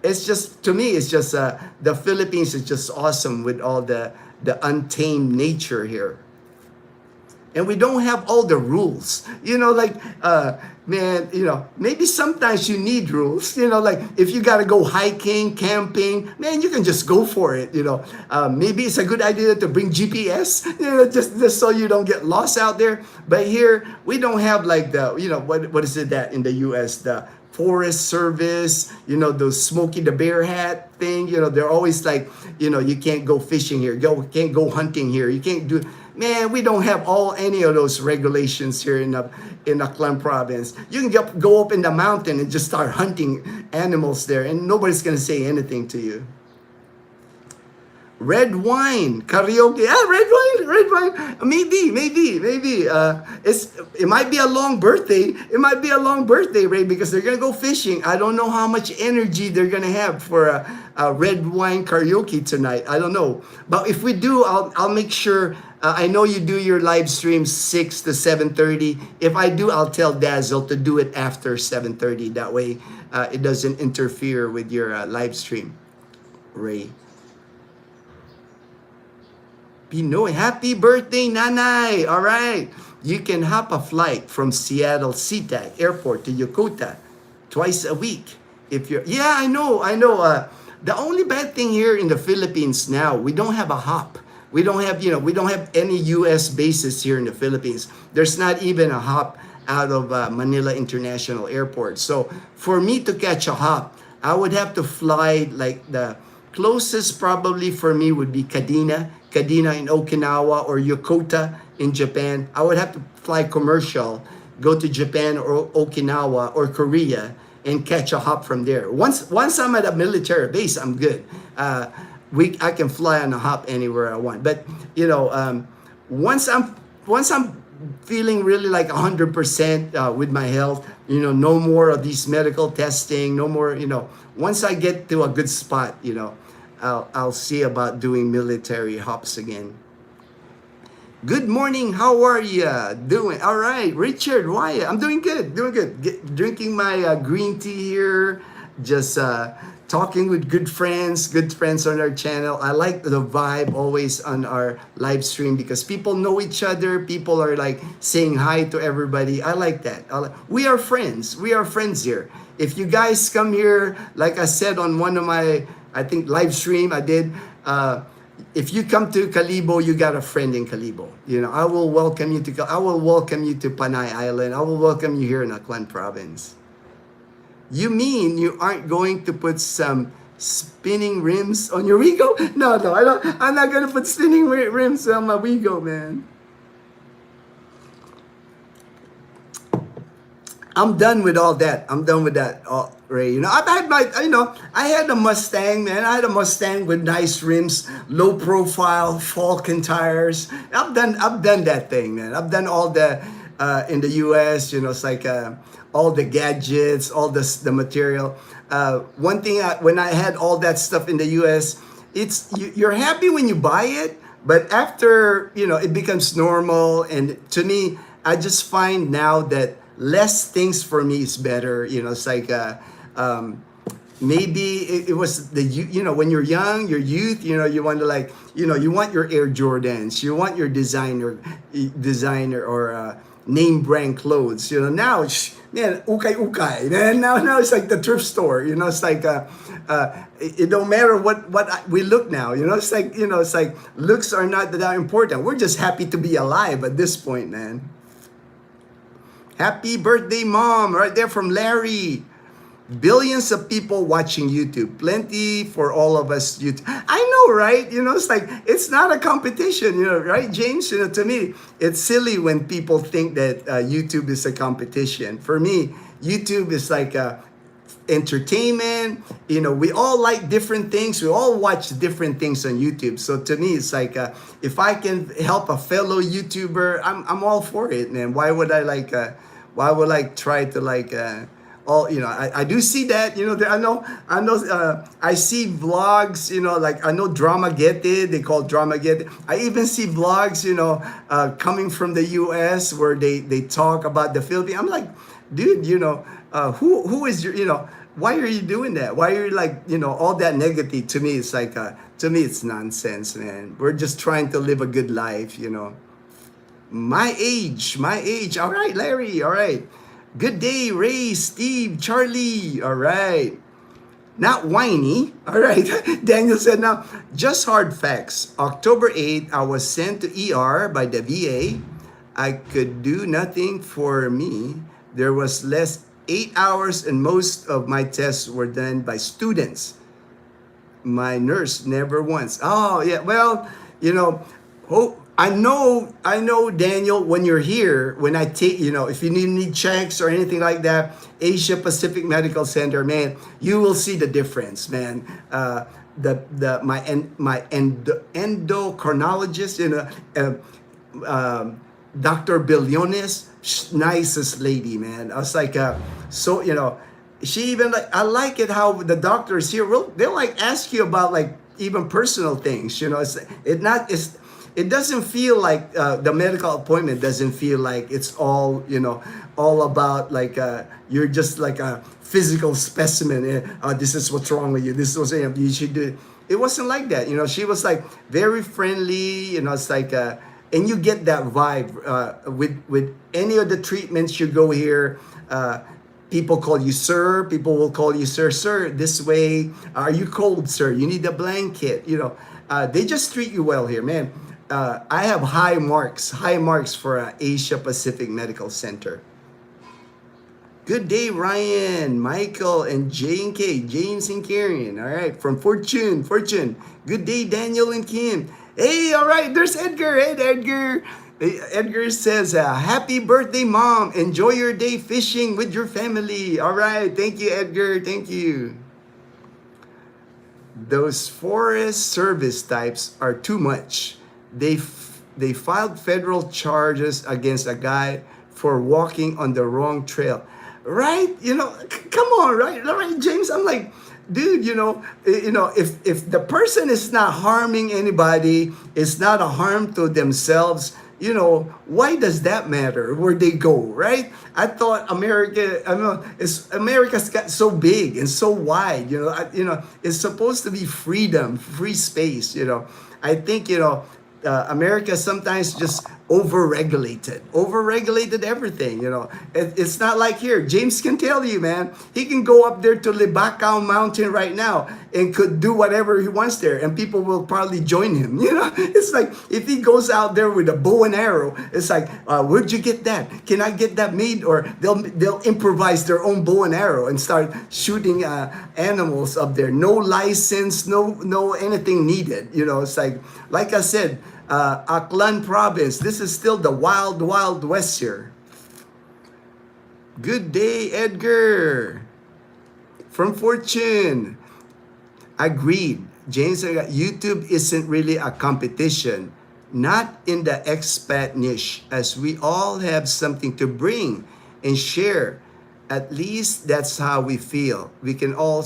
it's just, to me, it's just, the Philippines is just awesome with all the untamed nature here. And we don't have all the rules, maybe sometimes you need rules, like if you got to go hiking, camping, man, you can just go for it, maybe it's a good idea to bring GPS, just so you don't get lost out there. But here, we don't have like the, what is it that in the US, the Forest Service, those Smokey the Bear hat thing, they're always like, you can't go fishing here, can't go hunting here, you can't do. Man, we don't have any of those regulations here in Aklan province. You can go up in the mountain and just start hunting animals there, and nobody's gonna say anything to you. Red wine karaoke. Yeah, red wine. Maybe. It might be a long birthday. It might be a long birthday, Ray, because they're gonna go fishing. I don't know how much energy they're gonna have for a red wine karaoke tonight. I don't know, but if we do, I'll make sure. I know you do your live stream 6 to 7:30. If I do, I'll tell Dazzle to do it after 7:30. That way, it doesn't interfere with your live stream, Ray. Pinoy, happy birthday, Nanay! All right. You can hop a flight from Seattle SeaTac Airport to Yokota twice a week. If you're, yeah, I know. The only bad thing here in the Philippines now, we don't have a hop. We don't have any U.S. bases here in the Philippines. There's not even a hop out of Manila International Airport. So for me to catch a hop, I would have to fly like the closest probably for me would be Kadena in Okinawa or Yokota in Japan. I would have to fly commercial, go to Japan or Okinawa or Korea and catch a hop from there. Once I'm at a military base, I'm good. I can fly on a hop anywhere I want. But once I'm feeling really like 100% with my health, no more of these medical testing, no more, once I get to a good spot, I'll see about doing military hops again. Good morning. How are you doing? All right, Richard, Wyatt. I'm doing good. Drinking my green tea here. Just talking with good friends on our channel. I like the vibe always on our live stream because people know each other. People are like saying hi to everybody. I like that. We are friends. We are friends here. If you guys come here, like I said on one of my, I think live stream I did, if you come to Kalibo, you got a friend in Kalibo. I will welcome you to Panay Island. I will welcome you here in Aklan province. You mean you aren't going to put some spinning rims on your Wigo? No, I don't. I'm not gonna put spinning rims on my Wigo, man. I'm done with all that. Ray. I had a Mustang, man. I had a Mustang with nice rims, low profile, Falcon tires. I've done that thing, man. I've done all the in the US. It's like all the gadgets, all the material. One thing when I had all that stuff in the US, you're happy when you buy it, but after it becomes normal. And to me, I just find now that less things for me is better. It's like maybe it was when you're young, your youth, you want to like, you want your Air Jordans, you want your designer or name brand clothes. Now man, ukay. Man, now it's like the thrift store. It's like it don't matter what we look now. It's like looks are not that important. We're just happy to be alive at this point, man. Happy birthday, Mom, right there from Larry. Billions of people watching YouTube. Plenty for all of us. YouTube. I know, right? It's like, it's not a competition, right, James? To me, it's silly when people think that YouTube is a competition. For me, YouTube is like entertainment. We all like different things. We all watch different things on YouTube. So to me, it's like, if I can help a fellow YouTuber, I'm all for it, man. Why would I try to like, I do see that, I see vlogs, like I know Dramageddon, they call Dramageddon. I even see vlogs, coming from the US where they talk about the Philippines. I'm like, dude, who is your, why are you doing that? Why are you like, all that negative? To me, it's like, to me, it's nonsense, man. We're just trying to live a good life, My age. All right, Larry. All right. Good day, Ray, Steve, Charlie. All right. Not whiny. All right. Daniel said, now, just hard facts. October 8th, I was sent to ER by the VA. I could do nothing for me. There was less 8 hours and most of my tests were done by students. My nurse never once. Oh, yeah. Well, I know, Daniel, when you're here, when I take, if you need checks or anything like that, Asia Pacific Medical Center, man, you will see the difference, man. endocrinologist, Dr. Billiones, nicest lady, man. I was like, so she even like, I like it how the doctors here they'll like ask you about like even personal things. It doesn't feel like the medical appointment doesn't feel like it's all all about like you're just like a physical specimen. This is what's wrong with you. This is what you should do. It wasn't like that. She was like very friendly. It's like and you get that vibe with any of the treatments you go here. People call you sir. People will call you sir, this way. Are you cold, sir? You need a blanket. They just treat you well here, man. I have high marks for Asia Pacific Medical Center. Good day, Ryan, Michael, and James and Karen. All right, from Fortune. Good day, Daniel and Kim. Hey, all right, there's Edgar. Hey, Edgar. Edgar says, happy birthday, Mom. Enjoy your day fishing with your family. All right, thank you, Edgar. Thank you. Those Forest Service types are too much. They filed federal charges against a guy for walking on the wrong trail. Right? Come on, right, James? I'm like, dude, if the person is not harming anybody, it's not a harm to themselves, why does that matter where they go, right? I thought America's got so big and so wide, it's supposed to be freedom, free space, I think, America sometimes just overregulated everything. It's not like here. James can tell you, man, he can go up there to Libacao Mountain right now and could do whatever he wants there, and people will probably join him. It's like if he goes out there with a bow and arrow, it's like, where'd you get that? Can I get that made? Or they'll improvise their own bow and arrow and start shooting animals up there. No license, no anything needed. It's like I said, Aklan province. This is still the wild west here. Good day, Edgar. From Fortune. Agreed. James, YouTube isn't really a competition. Not in the expat niche, as we all have something to bring and share. At least that's how we feel. We can all...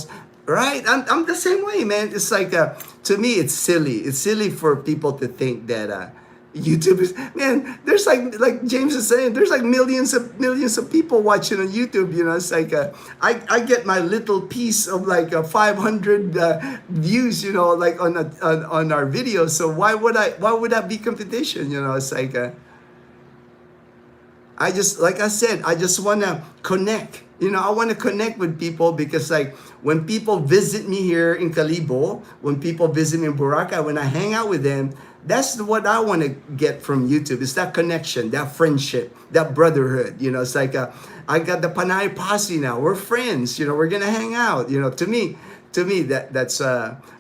Right, I'm the same way, man. It's like to me, it's silly. It's silly for people to think that YouTube is, man. There's like James is saying, there's like millions of people watching on YouTube. It's like I get my little piece of like 500 views, like on our videos. So why would that be competition? It's like I just, like I said, I just wanna connect. I want to connect with people because like when people visit me here in Kalibo, when people visit me in Boracay, when I hang out with them, that's what I want to get from YouTube. It's that connection, that friendship, that brotherhood. It's like I got the Panay Posse now. We're friends. We're going to hang out. To me, that's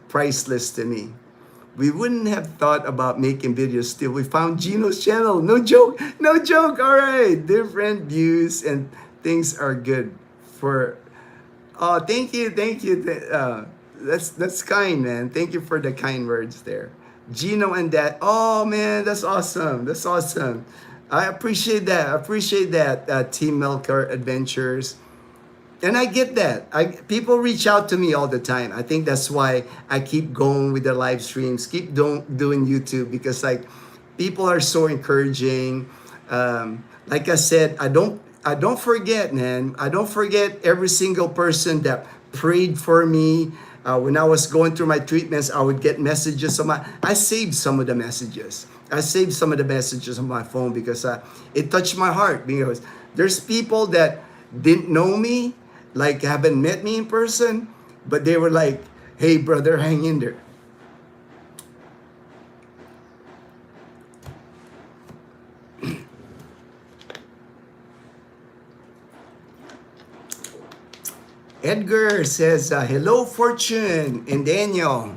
priceless to me. We wouldn't have thought about making videos till we found Ginno's channel. No joke. All right. Different views and things are good for... Oh, thank you. That's kind, man. Thank you for the kind words there. Ginno and Dad. Oh, man, that's awesome. I appreciate that. Team Melker Adventures. And I get that. People reach out to me all the time. I think that's why I keep going with the live streams, keep doing YouTube, because like people are so encouraging. Like I said, I don't forget, man. I don't forget every single person that prayed for me. When I was going through my treatments, I would get messages I saved some of the messages. On my phone because it touched my heart. Because there's people that didn't know me, like haven't met me in person, but they were like, hey, brother, hang in there. Edgar says, hello, Fortune and Daniel.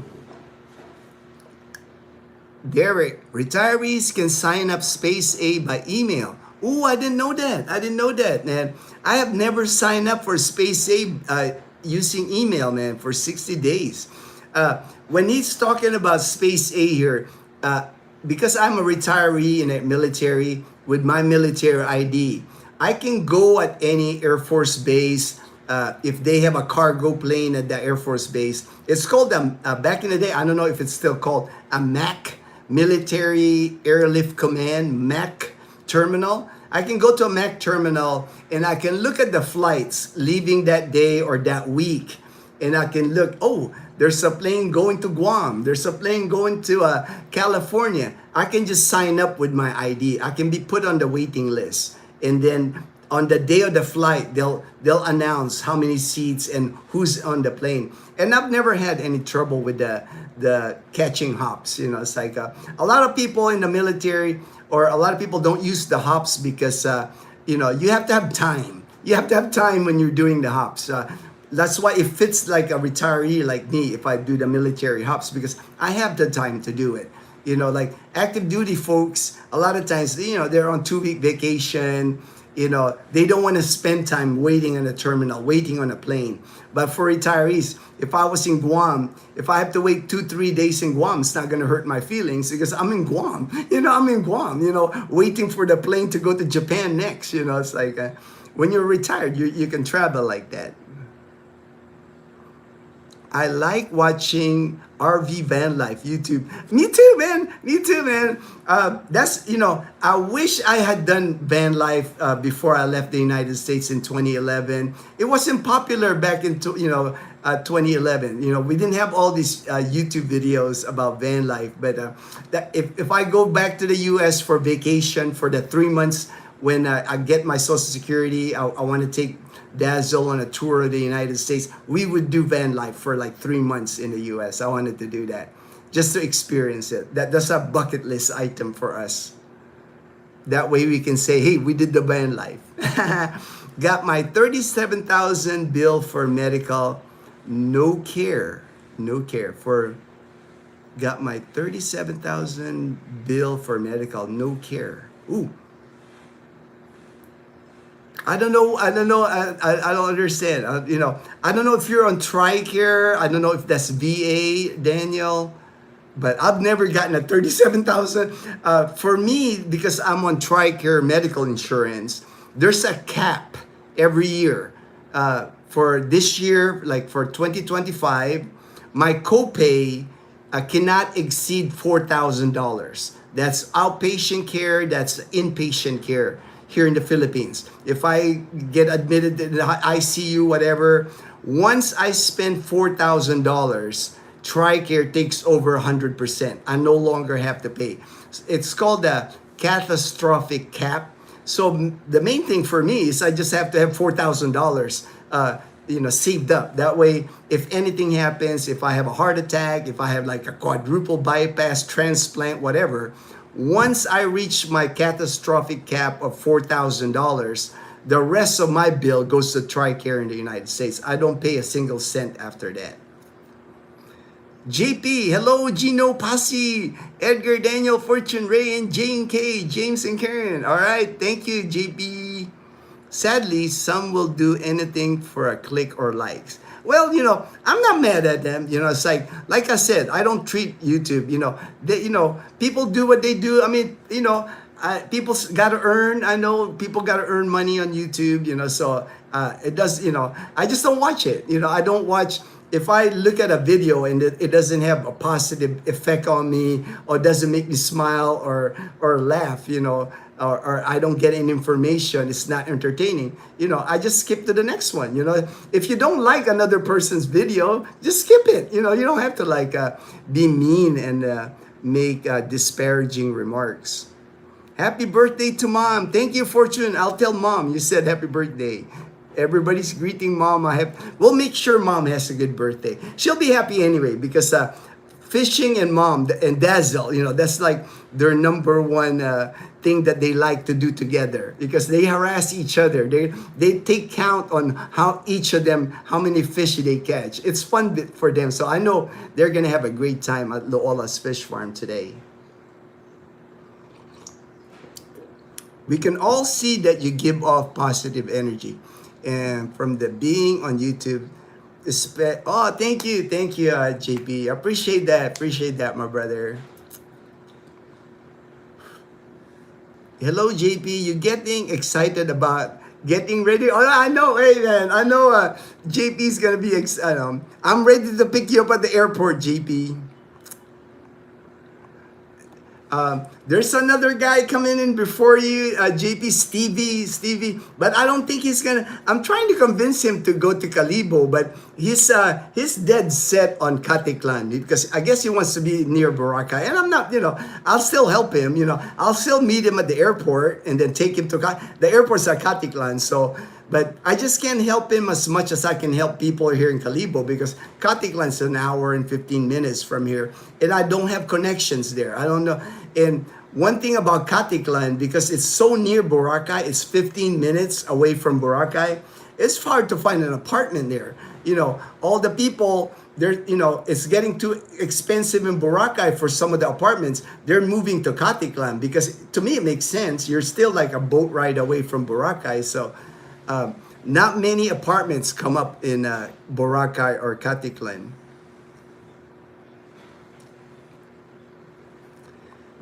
Derek, retirees can sign up Space A by email. Ooh, I didn't know that, man. I have never signed up for Space A using email, man, for 60 days. When he's talking about Space A here, because I'm a retiree in the military with my military ID, I can go at any Air Force base if they have a cargo plane at the Air Force base. It's called, back in the day, I don't know if it's still called a MAC, Military Airlift Command, MAC terminal. I can go to a MAC terminal and I can look at the flights leaving that day or that week. And I can look, oh, there's a plane going to Guam. There's a plane going to California. I can just sign up with my ID. I can be put on the waiting list. And then on the day of the flight, they'll announce how many seats and who's on the plane. And I've never had any trouble with the catching hops. You know, it's like a lot of people in the military or a lot of people don't use the hops because, you know, you have to have time. You have to have time when you're doing the hops. That's why it fits like a retiree like me if I do the military hops, because I have the time to do it. You know, like active duty folks, a lot of times, you know, they're on 2-week vacation. You know, they don't want to spend time waiting in a terminal, waiting on a plane. But for retirees, if I was in Guam, if I have to wait 2-3 days in Guam, it's not going to hurt my feelings because I'm in Guam. You know, I'm in Guam, you know, waiting for the plane to go to Japan next. You know, it's like when you're retired, you can travel like that. I like watching RV van life YouTube. Me too, man. Me too, man. That's, you know, I wish I had done van life before I left the United States in 2011. It wasn't popular back in 2011. You know, we didn't have all these YouTube videos about van life. But if I go back to the US for vacation for the 3 months when I get my Social Security, I want to take Dazzle on a tour of the United States. We would do van life for like 3 months in the US. I wanted to do that just to experience it. That's a bucket list item for us. That way we can say, hey, we did the van life. Got my $37,000 bill for medical, no care for. Got my $37,000 bill for medical, no care. Ooh. I don't know. I don't understand. You know, I don't know if you're on TRICARE. I don't know if that's VA, Daniel. But I've never gotten a $37,000. For me, because I'm on TRICARE medical insurance, there's a cap every year. For this year, like for 2025, my copay cannot exceed $4,000. That's outpatient care. That's inpatient care here in the Philippines. If I get admitted in the ICU, whatever, once I spend $4,000, TRICARE takes over 100%. I no longer have to pay. It's called a catastrophic cap. So the main thing for me is I just have to have $4,000 you know, saved up. That way, if anything happens, if I have a heart attack, if I have like a quadruple bypass, transplant, whatever, once I reach my catastrophic cap of $4,000, the rest of my bill goes to TRICARE in the United States. I don't pay a single cent after that. JP, hello, Ginno, Pasi, Edgar, Daniel, Fortune, Ray, and Jane K, James and Karen. All right, thank you, JP. Sadly, some will do anything for a click or likes. Well, you know, I'm not mad at them. You know, it's like I said, I don't treat YouTube. You know, people do what they do. I mean, you know, people got to earn. I know people got to earn money on YouTube. You know, so it does. You know, I just don't watch it. You know, I don't watch. If I look at a video and it doesn't have a positive effect on me or doesn't make me smile or laugh, you know, or I don't get any information, it's not entertaining, you know, I just skip to the next one. You know, if you don't like another person's video, just skip it. You know, you don't have to like be mean and make disparaging remarks. Happy birthday to mom. Thank you, Fortune. I'll tell mom you said happy birthday. Everybody's greeting mom. We'll make sure mom has a good birthday. She'll be happy anyway because fishing and mom and Dazzle, you know, that's like their number one thing that they like to do together because they harass each other. They take count on how each of them, how many fish they catch. It's fun for them. So I know they're going to have a great time at Loola's Fish Farm today. We can all see that you give off positive energy. And from the being on YouTube, Oh, thank you, JP. Appreciate that, my brother. Hello, JP. You getting excited about getting ready? Oh, I know, hey man, I know. JP's gonna be. I'm ready to pick you up at the airport, JP. There's another guy coming in before you, JP Stevie, but I don't think he's gonna. I'm trying to convince him to go to Calibo, but he's dead set on Katiklan because I guess he wants to be near Boracay, and I'm not. I'll still help him. I'll still meet him at the airport and then take him to the airport's at Katiklan. So. But I just can't help him as much as I can help people here in Calibo because Katiklan's an hour and 15 minutes from here. And I don't have connections there. I don't know. And one thing about Katiklan, because it's so near Boracay, it's 15 minutes away from Boracay, it's hard to find an apartment there. All the people, it's getting too expensive in Boracay for some of the apartments. They're moving to Katiklan because to me it makes sense. You're still like a boat ride away from Boracay. So not many apartments come up in Boracay or Katiklan.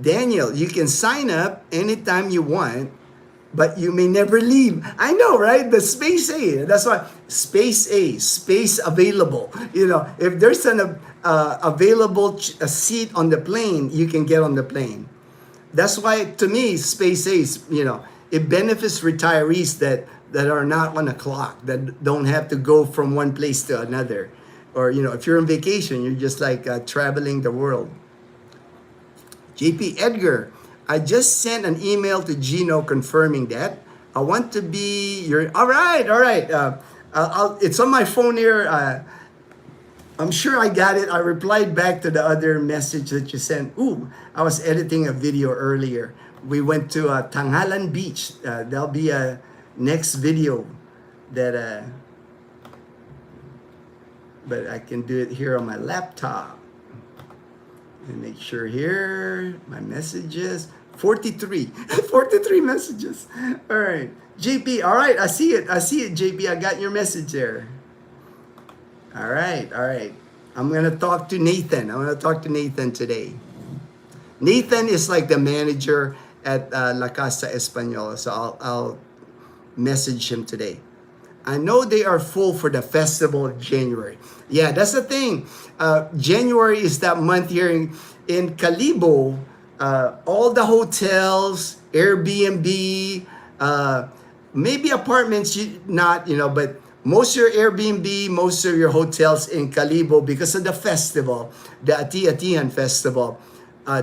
Daniel, you can sign up anytime you want, but you may never leave. I know, right? The space A. That's why space A, space available. If there's an available a seat on the plane, you can get on the plane. That's why, to me, space A is, it benefits retirees that are not on a clock, that don't have to go from one place to another. Or, if you're on vacation, you're just like traveling the world. JP Edgar, I just sent an email to Ginno confirming that. I want to be your... All right. It's on my phone here. I'm sure I got it. I replied back to the other message that you sent. Ooh, I was editing a video earlier. We went to Tanghalan Beach. There'll be a next video that... but I can do it here on my laptop. And make sure here, my messages, 43 messages. All right, JP, all right, I see it, JP, I got your message there. All right, I'm going to talk to Nathan today. Nathan is like the manager at La Casa Española, so I'll message him today. I know they are full for the festival of January. Yeah, that's the thing. January is that month here in Calibo. All the hotels, Airbnb, maybe apartments, but most of your Airbnb, most of your hotels in Calibo, because of the festival, the Ati-Atihan festival,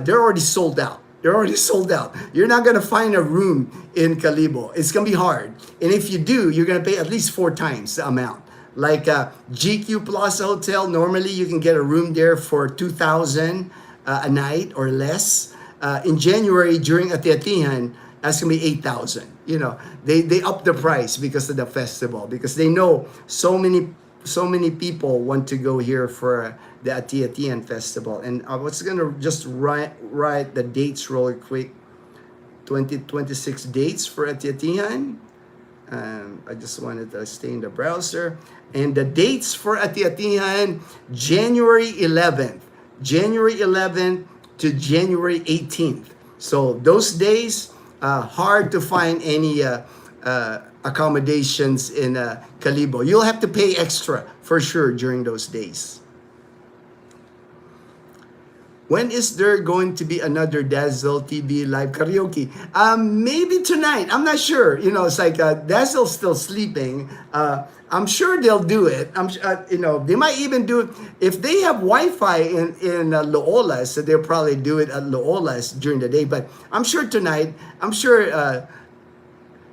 they're already sold out. You're not going to find a room in Calibo. It's going to be hard. And if you do, you're going to pay at least 4 times the amount. Like GQ Plaza Hotel, normally you can get a room there for 2,000 a night or less. In January, during Ati-Atihan, that's going to be 8,000. They up the price because of the festival, because they know so many people want to go here for the Ati-Atihan festival. And I was gonna just write the dates really quick. 2026 dates for Ati-Atihan. I just wanted to stay in the browser. And the dates for Ati-Atihan, January 11th to January 18th. So those days, hard to find any accommodations in Calibo. You'll have to pay extra for sure during those days. When is there going to be another Dazzle TV live karaoke? Maybe tonight. I'm not sure. It's like Dazzle's still sleeping. I'm sure they'll do it. They might even do it if they have Wi-Fi in Loolas. So they'll probably do it at Loolas during the day. But I'm sure tonight. I'm sure.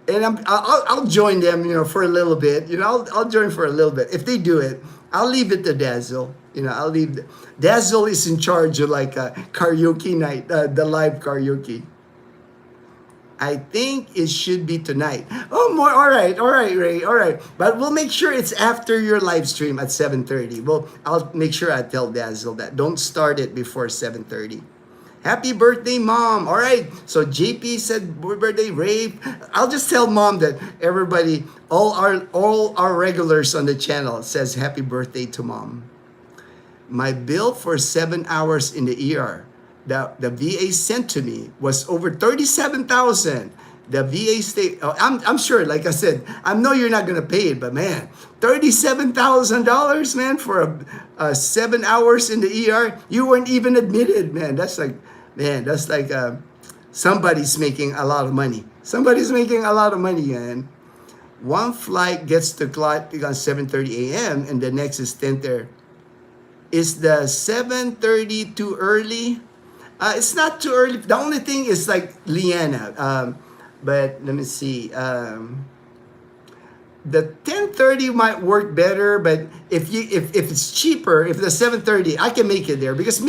And I'll join them. For a little bit. I'll join for a little bit. If they do it, I'll leave it to Dazzle. I'll leave. Dazzle is in charge of like a karaoke night, the live karaoke. I think it should be tonight. Oh, more. All right, Ray. All right, but we'll make sure it's after your live stream at 7:30. Well, I'll make sure I tell Dazzle that. Don't start it before 7:30. Happy birthday, Mom. All right. So JP said birthday, Ray. I'll just tell Mom that everybody, all our regulars on the channel says happy birthday to Mom. My bill for 7 hours in the ER, the VA sent to me was over 37,000. The VA state, oh, I'm sure, like I said, I know you're not gonna pay it, but man, $37,000, man, for a 7 hours in the ER. You weren't even admitted, man. That's like, somebody's making a lot of money. Somebody's making a lot of money, man. One flight gets to clock on 7:30 a.m. and the next is 10:30. Is the 7:30 too early? It's not too early. The only thing is like Liana. But let me see. The 10:30 might work better, but if it's cheaper, if the 7:30, I can make it there because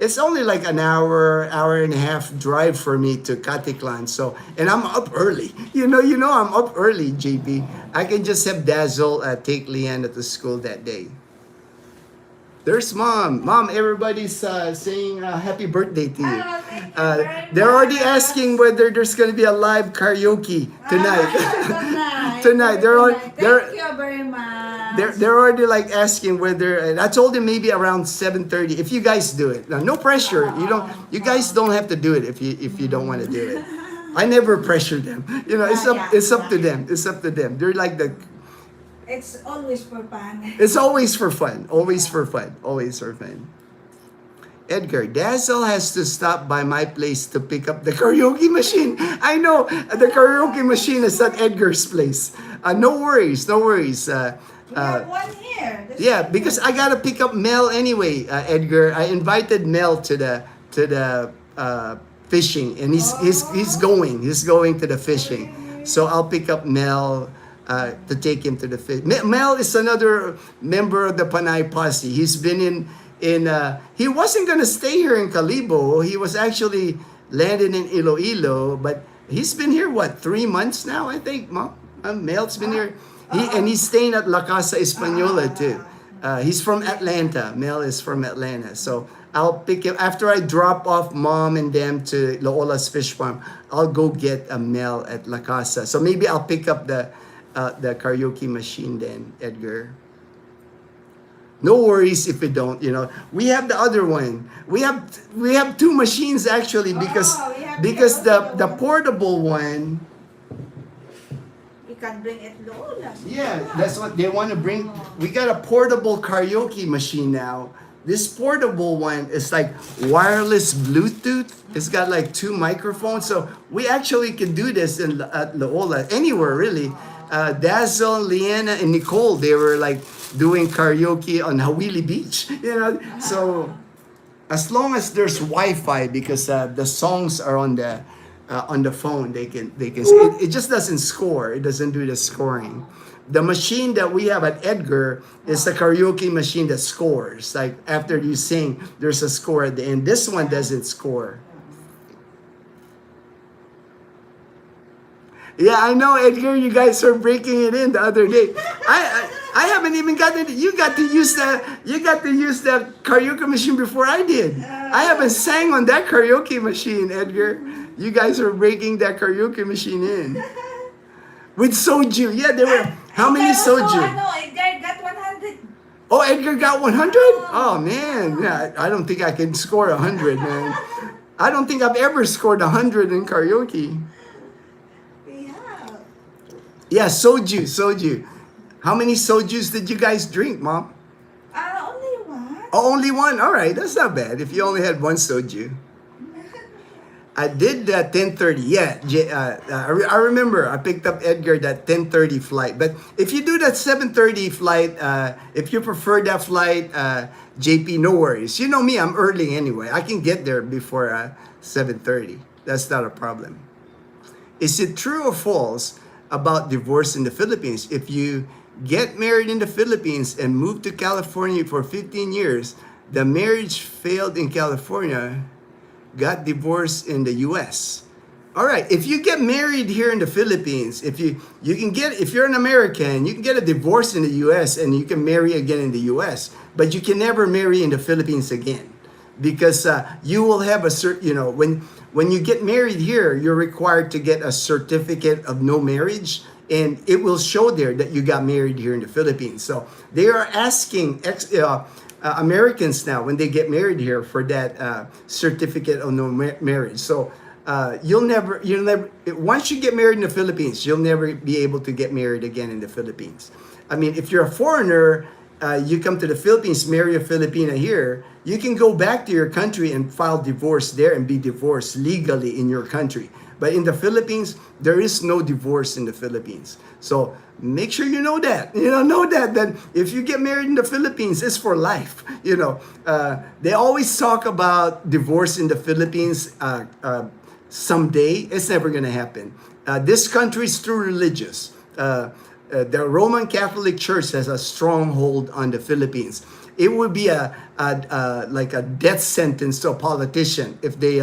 it's only like an hour and a half drive for me to Katiklan. So, and I'm up early. You know, I'm up early, JP. I can just have Dazzle take Leanna to school that day. There's Mom. Mom, everybody's saying happy birthday to you. Oh, thank you very They're already much. asking whether there's going to be a live karaoke tonight. Tonight. Thank you very much. They're already like asking whether, and I told them maybe around 7:30. If you guys do it, now, no pressure. You guys don't have to do it if you don't want to do it. I never pressure them. You know, it's up to them. It's up to them. They're like It's always for fun. It's always for fun. Always for fun. Always for fun. Edgar, Dazzle has to stop by my place to pick up the karaoke machine. I know, the karaoke machine is at Edgar's place. No worries, no worries. We have one here. Yeah, because I gotta pick up Mel anyway, Edgar. I invited Mel to the fishing, and he's going to the fishing. So I'll pick up Mel to take him to the fish. Mel is another member of the Panay Posse. He's been in he wasn't gonna stay here in Calibo. He was actually landed in Iloilo, but he's been here 3 months now, I think, Mom. Mel's been here. He's staying at La Casa Española too. He's from Atlanta. Mel is from Atlanta. So I'll pick him after I drop off Mom and them to Loola's Fish Farm. I'll go get a Mel at La Casa. So maybe I'll pick up the karaoke machine then, Edgar. No worries if we don't, we have the other one. We have two machines actually because the portable one. We can bring it Lola. Yeah, that's what they want to bring. We got a portable karaoke machine now. This portable one is like wireless Bluetooth. It's got like 2 microphones, so we actually can do this at Lola, anywhere really. Dazzle, Leanna, and Nicole, they were like doing karaoke on Hawili Beach, So as long as there's Wi-Fi, because the songs are on the phone, they can. It just doesn't score. It doesn't do the scoring. The machine that we have at Edgar is a karaoke machine that scores. Like after you sing, there's a score at the end. This one doesn't score. Yeah, I know, Edgar. You guys were breaking it in the other day. I haven't even gotten it. You got to use the karaoke machine before I did. I haven't sang on that karaoke machine, Edgar. You guys are breaking that karaoke machine in with soju. Yeah, there were how many soju? Edgar got 100. Oh, Edgar got 100? Oh man, yeah. I don't think I can score 100, man. I don't think I've ever scored 100 in karaoke. Yeah, soju. How many sojus did you guys drink, Mom? Only one. Oh, only one? All right, that's not bad if you only had one soju. I did that 10:30. Yeah, I remember I picked up Edgar that 10:30 flight. But if you do that 7:30 flight, if you prefer that flight, JP, no worries. You know me, I'm early anyway. I can get there before 7:30. That's not a problem. Is it true or false about divorce in the Philippines? If you get married in the Philippines and move to California for 15 years, the marriage failed in California, got divorced in the US. All right, if you get married here in the Philippines, if you're an American, you can get a divorce in the US and you can marry again in the US, but you can never marry in the Philippines again. because you will have a when you get married here, you're required to get a certificate of no marriage, and it will show there that you got married here in the Philippines. So they are asking Americans now when they get married here for that certificate of no marriage. So you'll never, once you get married in the Philippines, you'll never be able to get married again in the Philippines. I mean, if you're a foreigner, you come to the Philippines, marry a Filipina here, you can go back to your country and file divorce there and be divorced legally in your country. But in the Philippines, there is no divorce in the Philippines. So make sure you know that. Know that if you get married in the Philippines, it's for life. They always talk about divorce in the Philippines someday. It's never going to happen. This country is too religious. The Roman Catholic Church has a stronghold on the Philippines. It would be like a death sentence to a politician if they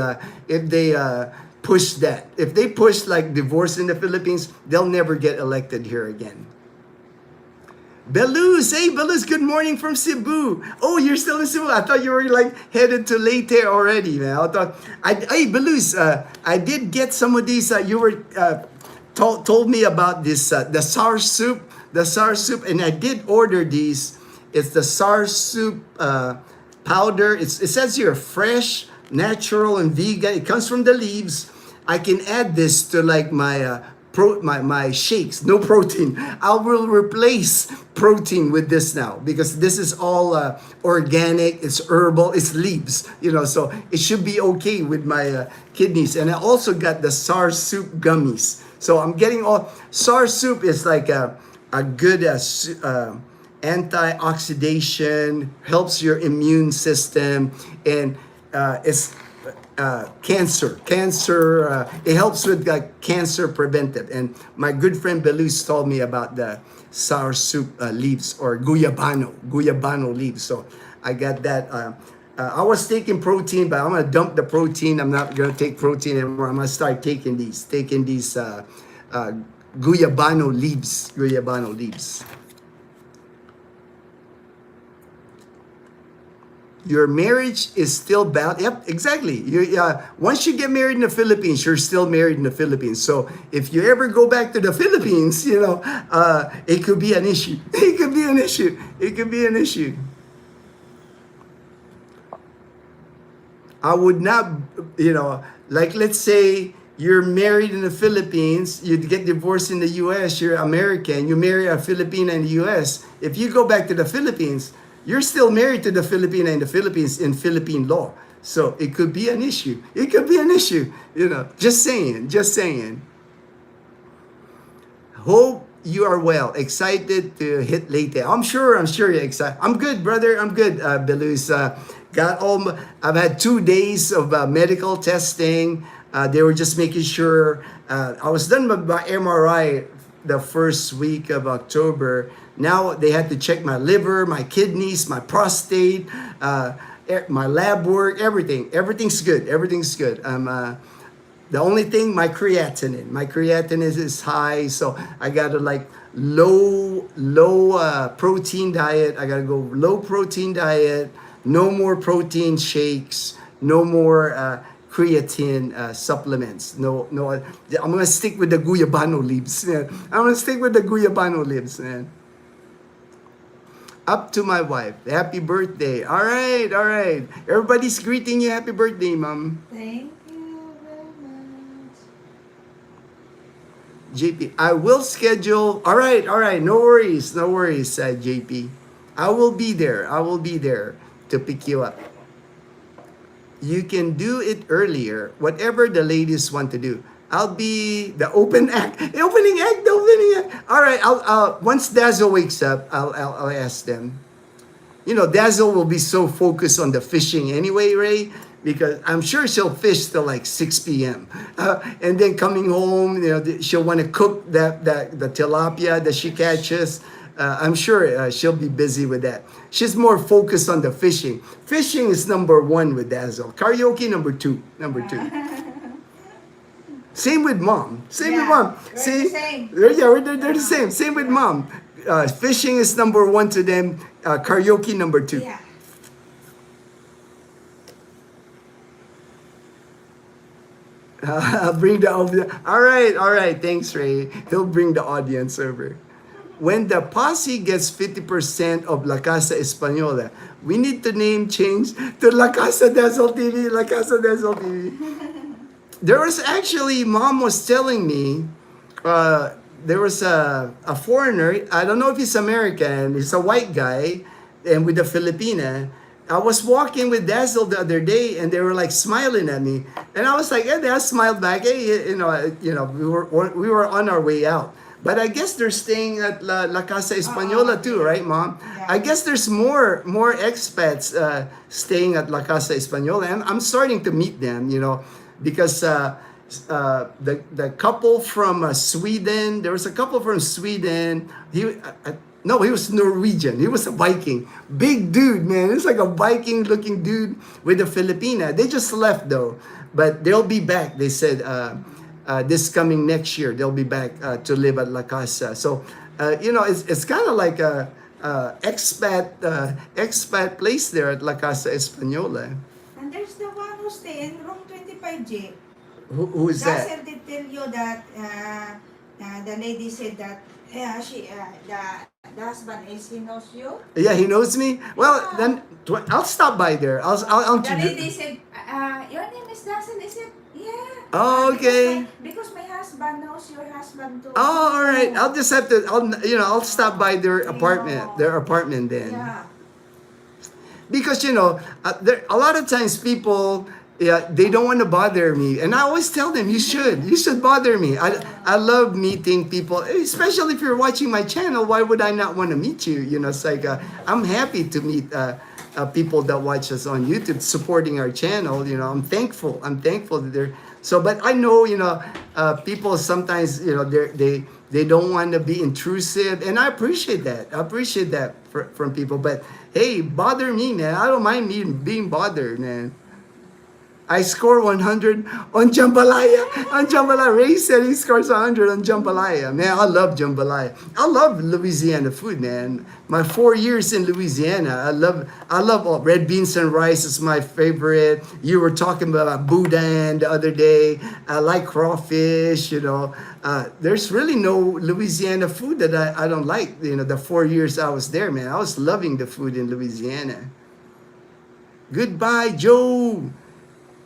push that. If they push like divorce in the Philippines, they'll never get elected here again. Beluz, hey Beluz, good morning from Cebu. Oh, you're still in Cebu. I thought you were like headed to Leyte already, man. Hey Beluz, I did get some of these. You were told me about this the sour soup, and I did order these. It's the sour soup powder. It says here fresh, natural, and vegan. It comes from the leaves. I can add this to like my my shakes. No protein. I will replace protein with this now because this is all organic. It's herbal. It's leaves. So it should be okay with my kidneys. And I also got the sour soup gummies. So I'm getting all sour soup is like a good antioxidant, helps your immune system, and it's cancer. It helps with cancer preventive. And my good friend Belus told me about the sour soup leaves or guyabano leaves. So I got that. I was taking protein, but I'm gonna dump the protein. I'm not gonna take protein anymore. I'm gonna start taking these guyabano leaves. Your marriage is still bound. Yep, exactly. Once you get married in the Philippines, you're still married in the Philippines. So if you ever go back to the Philippines, it could be an issue. It could be an issue. I would not, like let's say you're married in the Philippines, you get divorced in the U.S., you're American, you marry a Filipina in the U.S. If you go back to the Philippines, you're still married to the Filipina in the Philippines in Philippine law. So it could be an issue. Just saying. Hope you are well. Excited to hit Leyte. I'm sure you're excited. I'm good, brother. I'm good, Belus. I've had 2 days of medical testing. They were just making sure. I was done with my MRI the first week of October. Now they had to check my liver, my kidneys, my prostate, my lab work, everything. Everything's good. The only thing, my creatinine is high, so I got to like low protein diet. I got to go low protein diet. No more protein shakes. No more creatine supplements. No. I'm gonna stick with the guyabano leaves. Man. Man. Up to my wife. Happy birthday. All right. Everybody's greeting you. Happy birthday, Mom. Thank you very much. JP, I will schedule. All right. No worries, JP. I will be there to pick you up. You can do it earlier, whatever the ladies want to do. I'll be the opening act. All right, I'll once Dazzle wakes up, I'll ask them. Dazzle will be so focused on the fishing anyway, Ray, because I'm sure she'll fish till like 6 p.m. And then coming home, she'll want to cook the tilapia that she catches. I'm sure she'll be busy with that. She's more focused on the fishing. Fishing is number 1 with Dazzle. Karaoke number 2. Same with Mom. We're the same. They're the same. Same with Mom. Fishing is number 1 to them. Karaoke number 2. Yeah. Bring the audience. All right. Thanks, Ray. He'll bring the audience over. When the posse gets 50% of La Casa Española, we need to name change to La Casa del Sol TV. La Casa del Sol TV. There was actually, Mom was telling me, there was a foreigner. I don't know if he's American. He's a white guy, and with a Filipina. I was walking with Dazzle the other day, and they were like smiling at me, and I was like, "Hey," they smiled back. Hey, we were on our way out. But I guess they're staying at La Casa Española too, right, Mom? Yeah. I guess there's more expats staying at La Casa Española, and I'm starting to meet them, because the couple from Sweden, there was a couple from Sweden. No, he was Norwegian. He was a Viking. Big dude, man. It's like a Viking looking dude with a Filipina. They just left though, but they'll be back. They said this coming next year, they'll be back to live at La Casa. So, it's kind of like a expat place there at La Casa Española. And there's the one who stay in room 25J. Who is that? Russell did tell you that the lady said that the husband he knows you. Yeah, he knows me. Well, then I'll stop by there. I'll The lady said, your name is Dazzle, is it? Yeah. Oh, okay. Because my husband knows your husband too. Oh, all right. I'll just have to. I'll stop by their apartment. Their apartment then. Yeah. Because there a lot of times people. Yeah, they don't want to bother me, and I always tell them you should bother me. I love meeting people, especially if you're watching my channel. Why would I not want to meet you? It's like I'm happy to meet people that watch us on YouTube, supporting our channel. I'm thankful. That they're so. But I know people sometimes they don't want to be intrusive, and I appreciate that. From people. But hey, bother me, man. I don't mind me being bothered, man. I score 100 on jambalaya. Ray said he scores 100 on jambalaya. Man, I love jambalaya. I love Louisiana food, man. My 4 years in Louisiana, I love all red beans and rice is my favorite. You were talking about boudin the other day. I like crawfish. There's really no Louisiana food that I don't like. The 4 years I was there, man, I was loving the food in Louisiana. Goodbye, Joe.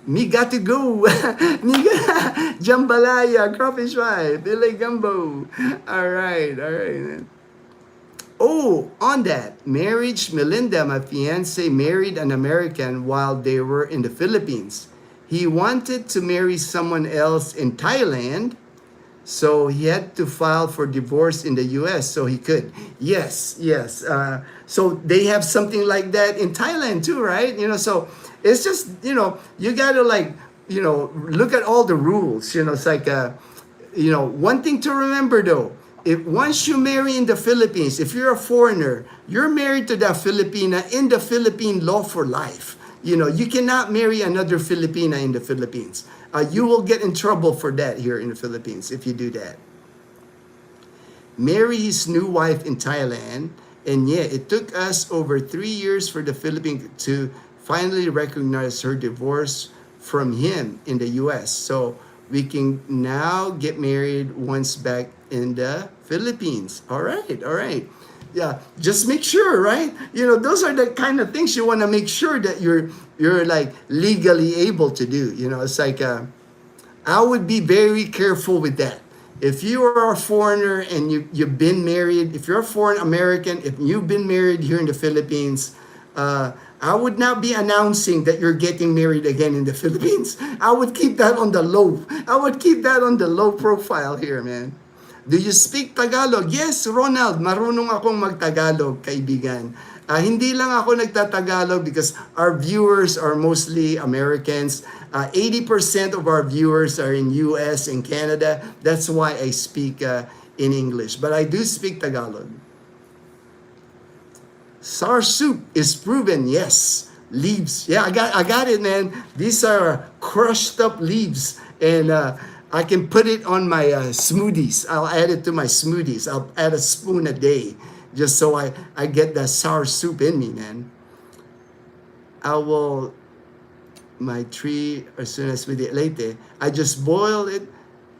Me got to go. Jambalaya, crawfish fry, filet gumbo. All right. Oh, on that marriage, Melinda, my fiance, married an American while they were in the Philippines. He wanted to marry someone else in Thailand, so he had to file for divorce in the U.S. so he could. Yes. So they have something like that in Thailand too, right? So it's just, you gotta look at all the rules. It's like, one thing to remember though, if once you marry in the Philippines, if you're a foreigner, you're married to that Filipina in the Philippine law for life. You cannot marry another Filipina in the Philippines. You will get in trouble for that here in the Philippines if you do that. Marry his new wife in Thailand, and it took us over 3 years for the Philippines to finally recognize her divorce from him in the U.S. So we can now get married once back in the Philippines. All right. Yeah, just make sure, right? Those are the kind of things you want to make sure that you're like legally able to do. It's like I would be very careful with that. If you are a foreigner and you've been married, if you're a foreign American, if you've been married here in the Philippines, I would not be announcing that you're getting married again in the Philippines. I would keep that on the low. Profile here, man. Do you speak Tagalog? Yes, Ronald, marunong akong mag-Tagalog, kaibigan. Hindi lang ako nagtatagalog because our viewers are mostly Americans. 80% of our viewers are in US and Canada. That's why I speak in English. But I do speak Tagalog. Sour soup is proven, yes. Leaves, yeah, I got it, man. These are crushed up leaves, and I can put it on my smoothies. I'll add it to my smoothies. I'll add a spoon a day, just so I get that sour soup in me, man. I will my tree as soon as we did later. I just boil it,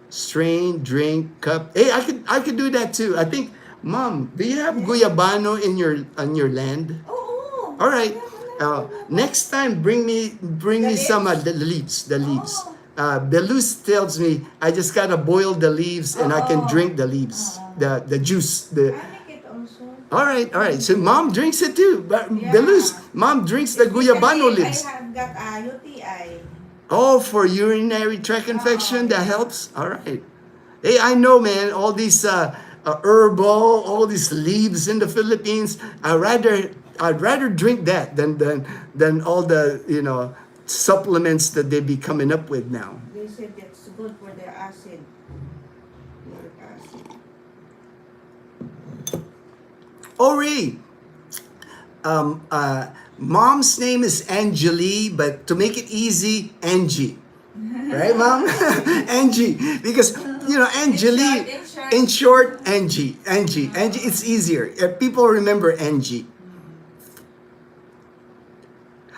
strain, drink, cup. Hey, I could do that too. I think, Mom, do you have Yeah. guyabano in your on your land? Oo. All right. Wala pala, wala pa. Next time, bring The me some leaves? the leaves. Oh. Belus tells me I just gotta boil the leaves and I can Oo. drink the leaves, Oo. the juice. The I like it also. all right. So Mom drinks it too. But Belus, Yeah. Mom drinks the Especially guyabano if I leaves. have got a UTI. Oh, for urinary tract infection, that Yeah. helps. All right. Hey, I know, man. All these herbal, all these leaves in the Philippines. I'd rather drink that than all the supplements that they be coming up with now. They said it's good for the acid. Uric acid. Oh, really? Mom's name is Angeli, but to make it easy, Angie. Right, Mom? Angie. Because, Angeli, In short. in short, Angie. It's easier. People remember Angie.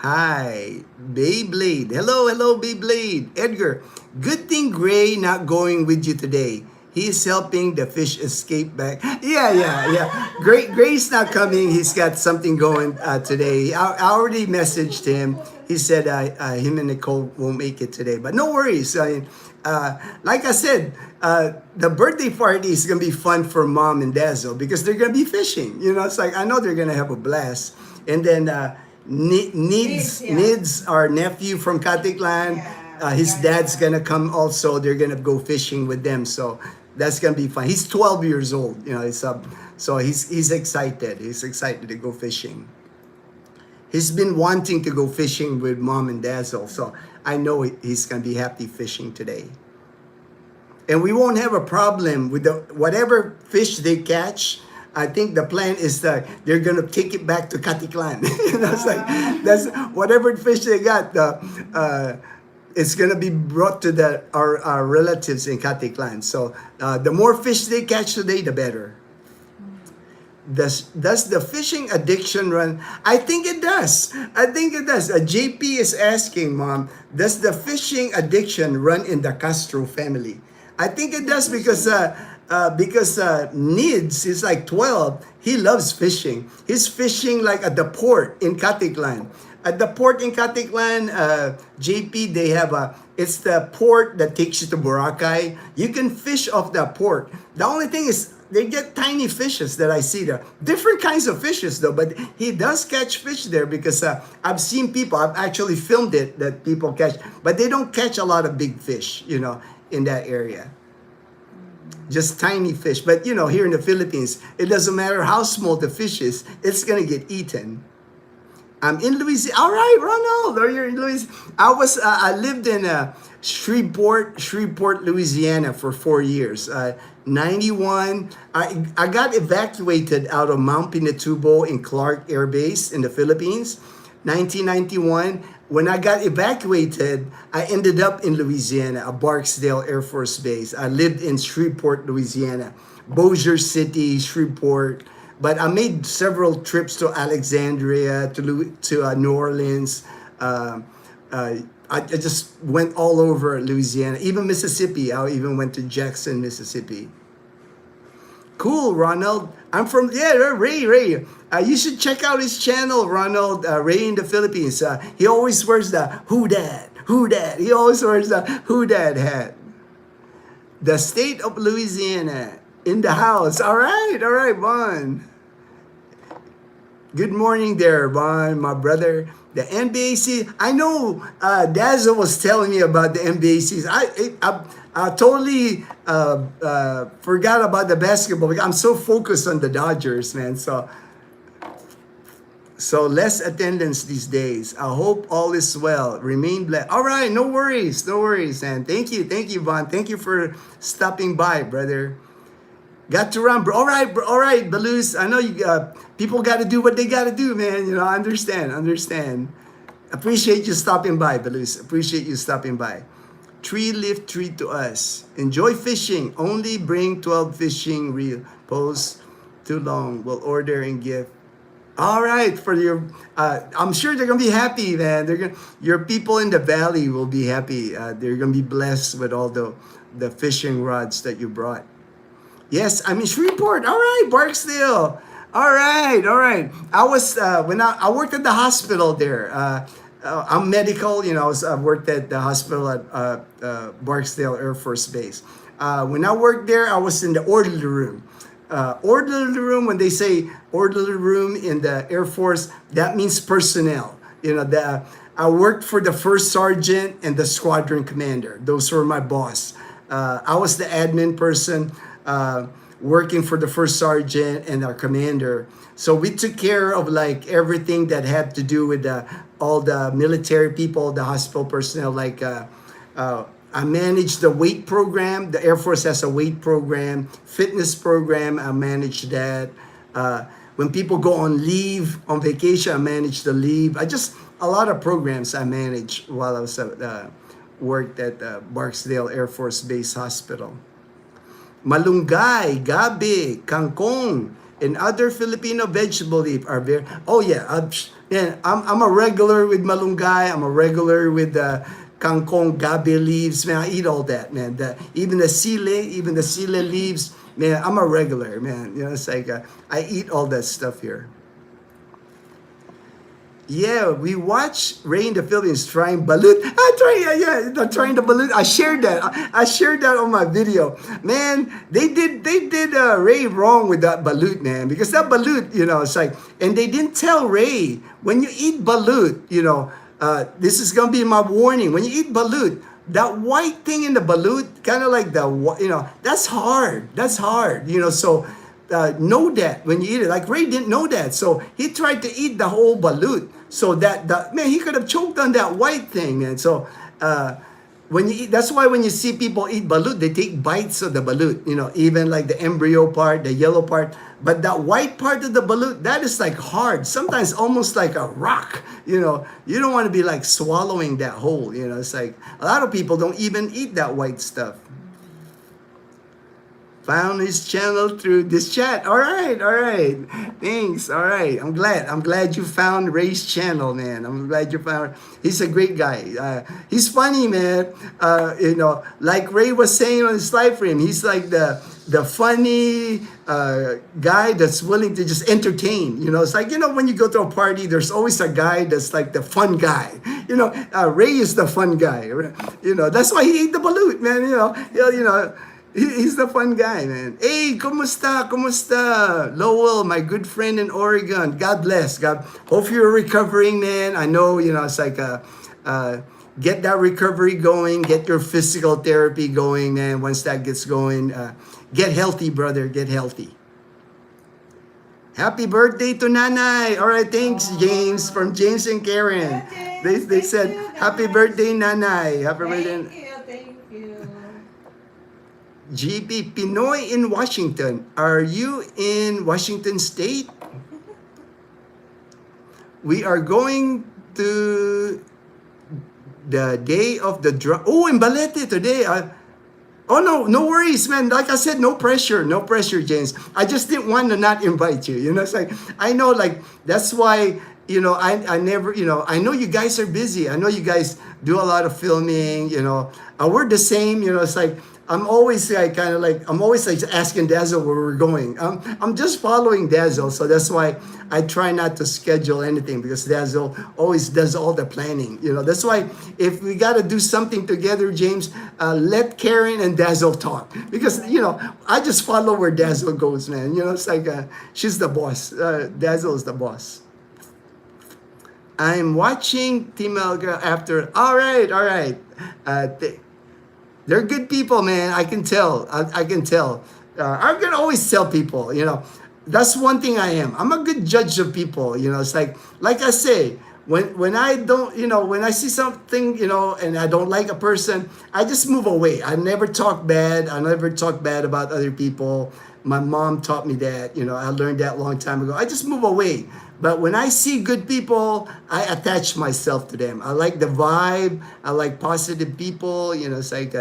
Hi, Beyblade. Hello, Beyblade. Edgar, good thing Gray not going with you today. He's helping the fish escape back. Yeah. Gray's not coming. He's got something going today. I already messaged him. He said him and Nicole won't make it today. But no worries. Like I said, the birthday party is going to be fun for Mom and Dazzle because they're going to be fishing. It's like, I know they're going to have a blast. And then Needs, yeah. Nids, our nephew from Katiklan, his dad's gonna come also. They're gonna go fishing with them, so that's gonna be fun. He's 12 years old, so he's excited. He's excited to go fishing. He's been wanting to go fishing with Mom and Dazzle, so I know he's gonna be happy fishing today. And we won't have a problem with whatever fish they catch. I think the plan is that they're gonna take it back to Katiklan. That's whatever fish they got. It's gonna be brought to our relatives in Katiklan. So the more fish they catch today, the better. Does the fishing addiction run? I think it does. JP is asking, Mom, does the fishing addiction run in the Castro family? I think it does because Nids is like 12. He loves fishing. He's fishing like at the port in Katiklan. At the port in Katiklan, JP, they have it's the port that takes you to Boracay. You can fish off the port. The only thing is, they get tiny fishes that I see there. Different kinds of fishes though, but he does catch fish there because I've seen people, I've actually filmed it that people catch, but they don't catch a lot of big fish, in that area. Just tiny fish. But here in the Philippines, it doesn't matter how small the fish is, it's gonna get eaten. I'm in Louisiana. All right, Ronald, are you in Louisiana? I lived in Shreveport, Louisiana for 4 years. 91, I got evacuated out of Mount Pinatubo in Clark Air Base in the Philippines. 1991, when I got evacuated, I ended up in Louisiana, Barksdale Air Force Base. I lived in Shreveport, Louisiana, Bossier City, Shreveport. But I made several trips to Alexandria, to New Orleans. I just went all over Louisiana, even Mississippi. I even went to Jackson, Mississippi. Cool, Ronald. I'm from, Ray. You should check out his channel, Ronald, Ray in the Philippines. He always wears the Who Dad. He always wears the Who Dad hat. The state of Louisiana in the house. All right, Bon. Good morning there, Bon, my brother. The NBA season. I know Dazzle was telling me about the NBA season. I totally forgot about the basketball because I'm so focused on the Dodgers, man. So less attendance these days. I hope all is well. Remain blessed. All right, no worries, man. Thank you, Bon. Thank you for stopping by, brother. Got to run, bro. All right, Balus. I know you. People got to do what they got to do, man. I understand. Appreciate you stopping by, Balus. Appreciate you stopping by. Tree lift treat to us. Enjoy fishing. Only bring 12 fishing reel. Post too long. We'll order and give. All right, for your, I'm sure they're gonna be happy, man. Your people in the valley will be happy. They're gonna be blessed with all the fishing rods that you brought. Yes, I'm in Shreveport. All right, Barksdale. All right, all right. I was when I worked at the hospital there. I'm medical. I worked at the hospital at Barksdale Air Force Base. When I worked there, I was in the orderly room. Orderly room. When they say orderly room in the Air Force, that means personnel. I worked for the first sergeant and the squadron commander. Those were my boss. I was the admin person working for the first sergeant and our commander. So we took care of like everything that had to do with all the military people, the hospital personnel. I managed the weight program. The Air Force has a weight program, fitness program. I managed that. When people go on leave, on vacation, I managed the leave. A lot of programs I managed while I was worked at Barksdale Air Force Base Hospital. Malunggay, gabi, kangkong, and other Filipino vegetable leaf are very. Oh yeah, I'm a regular with malunggay. I'm a regular with the kangkong, gabi leaves. Man, I eat all that, man. Even the sile leaves. Man, I'm a regular, man. It's like I eat all that stuff here. Yeah, we watched Ray in the Philippines trying balut. Trying the balut. I shared that on my video. Man, they did Ray wrong with that balut, man, because that balut, it's like, and they didn't tell Ray when you eat balut, this is gonna be my warning. When you eat balut, that white thing in the balut, kind of like that's hard. That's hard, so. Know that when you eat it. Like Ray didn't know that, so he tried to eat the whole balut. So man, he could have choked on that white thing, man. So when you eat, that's why when you see people eat balut, they take bites of the balut. Even like the embryo part, the yellow part, but that white part of the balut, that is like hard. Sometimes almost like a rock. You don't want to be like swallowing that whole. It's like a lot of people don't even eat that white stuff. Found his channel through this chat. All right. Thanks. All right. I'm glad you found Ray's channel, man. I'm glad you found. He's a great guy. He's funny, man. Like Ray was saying on his live stream, he's like the funny guy that's willing to just entertain. It's like when you go to a party, there's always a guy that's like the fun guy. Ray is the fun guy. That's why he ate the balut, man. He's the fun guy, man. Hey, kumusta? Lowell, my good friend in Oregon. God bless. God, hope you're recovering, man. I know, it's like get that recovery going. Get your physical therapy going, man. Once that gets going, get healthy, brother. Get healthy. Happy birthday to Nanay. All right, thanks, James, from James and Karen. They said, happy birthday, Nanay. Happy birthday. Thank you. GP Pinoy in Washington. Are you in Washington State? We are going to the day of the drum. Oh, in Balete today. No worries, man. Like I said, no pressure, James. I just didn't want to not invite you. It's like I know, like that's why. I never. I know you guys are busy. I know you guys do a lot of filming. We're the same. It's like. I'm always like asking Dazzle where we're going. I'm just following Dazzle, so that's why I try not to schedule anything because Dazzle always does all the planning. That's why if we got to do something together, James, let Karen and Dazzle talk because I just follow where Dazzle goes, man. It's like she's the boss. Dazzle is the boss. I'm watching Team Alga after. All right. They're good people, man. I can tell. I can tell. I'm gonna always tell people, that's one thing I am. I'm a good judge of people. It's like I say, when I don't, when I see something, and I don't like a person, I just move away. I never talk bad. I never talk bad about other people. My mom taught me that. I learned that a long time ago. I just move away. But when I see good people, I attach myself to them. I like the vibe. I like positive people. It's like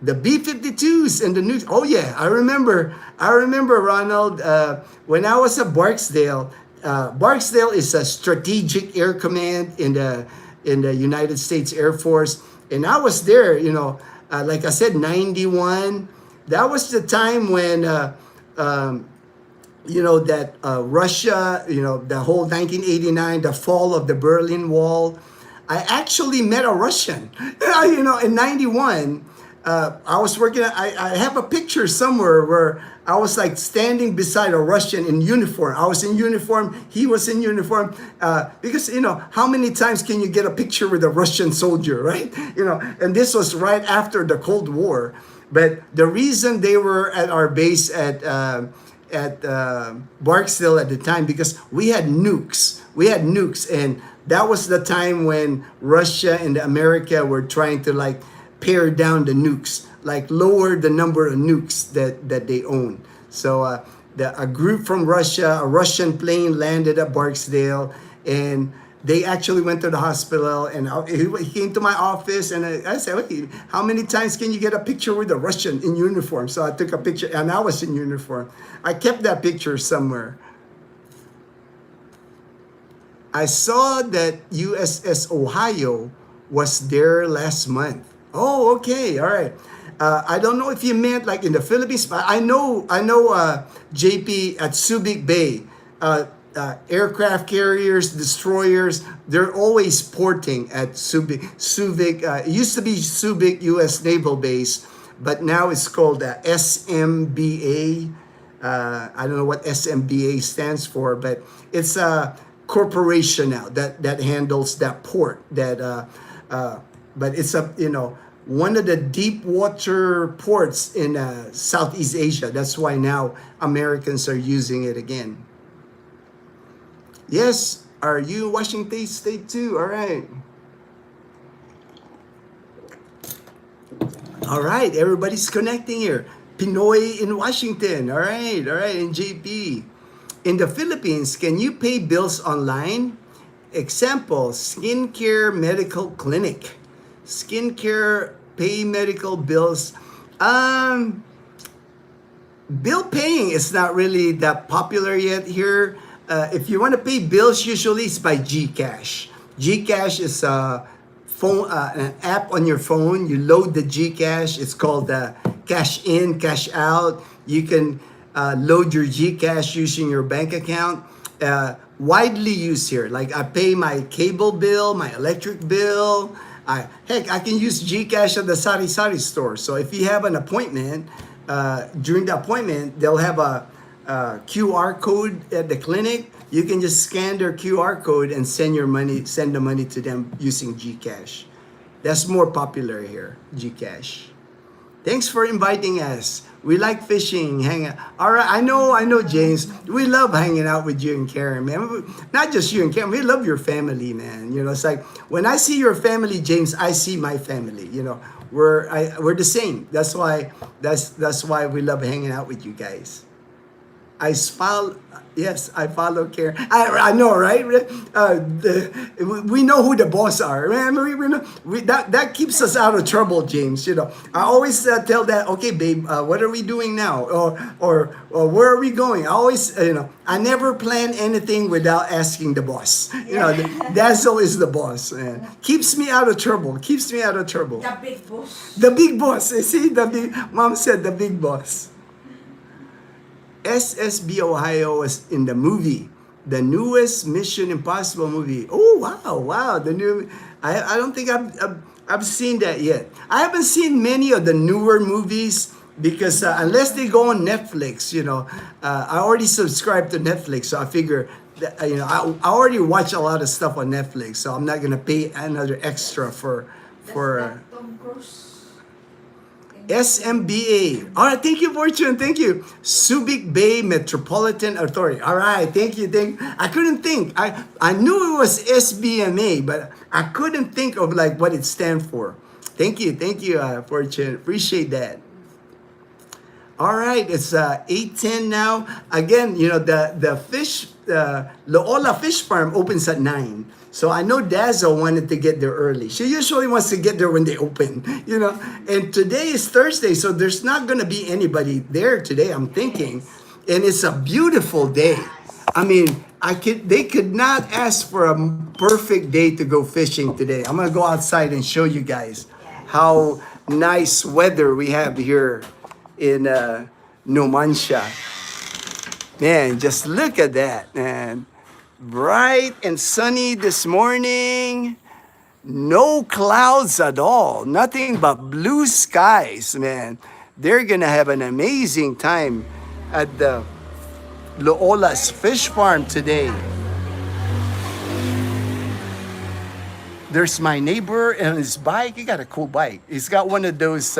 The B-52s and the new. Oh yeah, I remember. I remember, Ronald. When I was at Barksdale. Barksdale is a strategic air command in the United States Air Force, and I was there. Like I said, 91. That was the time when. That Russia, the whole 1989, the fall of the Berlin Wall. I actually met a Russian, in 91. I was working, I have a picture somewhere where I was like standing beside a Russian in uniform. I was in uniform, he was in uniform, because, how many times can you get a picture with a Russian soldier, right? And this was right after the Cold War. But the reason they were at our base at Barksdale at the time, because we had nukes. And that was the time when Russia and America were trying to like pare down the nukes, like lower the number of nukes that they own. So a group from Russia, a Russian plane landed at Barksdale, and they actually went to the hospital, and he came to my office, and I said, okay, how many times can you get a picture with a Russian in uniform? So I took a picture, and I was in uniform. I kept that picture somewhere. I saw that USS Ohio was there last month. Oh, okay, all right. I don't know if you meant like in the Philippines, but I know JP at Subic Bay. Aircraft carriers, destroyers, they're always porting at Subic. It used to be Subic U.S. Naval Base, but now it's called SMBA. I don't know what SMBA stands for, but it's a corporation now that handles that port. But it's one of the deep water ports in Southeast Asia. That's why now Americans are using it again. Yes, are you Washington State too? All right. All right, everybody's connecting here. Pinoy in Washington. All right, in JP. In the Philippines, can you pay bills online? Example, skincare medical clinic. Skincare, pay medical bills. Bill paying is not really that popular yet here. If you want to pay bills, usually it's by GCash. GCash is a phone, an app on your phone. You load the GCash. It's called cash in, cash out. You can load your GCash using your bank account. Widely used here. Like I pay my cable bill, my electric bill. I can use GCash at the Sari Sari store. So if you have an appointment, during the appointment, they'll have a QR code at the clinic. You can just scan their QR code and send the money to them using GCash. That's more popular here, GCash. Thanks for inviting us. We like fishing, hang out. All right, I know, James. We love hanging out with you and Karen, man. Not just you and Karen. We love your family, man. It's like when I see your family, James, I see my family. We're the same. That's why we love hanging out with you guys. I follow Karen. I know, right? We know who the boss are. That keeps us out of trouble, James. I always tell that, okay, babe, what are we doing now? Or where are we going? I always, I never plan anything without asking the boss. Dazzle is the boss. Keeps me out of trouble. The big boss. The big boss. See, Mom said the big boss. SSB Ohio was in the movie, the newest Mission Impossible movie. Oh wow! The new. I don't think I've seen that yet. I haven't seen many of the newer movies because unless they go on Netflix, I already subscribe to Netflix, so I figure that I already watch a lot of stuff on Netflix, so I'm not gonna pay another extra for. Tom Cruise. SMBA. All right, thank you, Fortune. Thank you. Subic Bay Metropolitan Authority. All right, thank you. I couldn't think. I knew it was SBMA, but I couldn't think of like what it stands for. Thank you, Fortune. Appreciate that. All right, it's 8:10 now. Again, the fish Laola Fish Farm opens at 9. So I know Dazzle wanted to get there early. She usually wants to get there when they open, you know. And today is Thursday, so there's not going to be anybody there today, I'm thinking. And it's a beautiful day. I mean, they could not ask for a perfect day to go fishing today. I'm going to go outside and show you guys how nice weather we have here in Numancia. Man, just look at that, man. Bright and sunny this morning. No clouds at all. Nothing but blue skies, man. They're gonna have an amazing time at the Loola's Fish Farm today. There's my neighbor and his bike. He got a cool bike. He's got one of those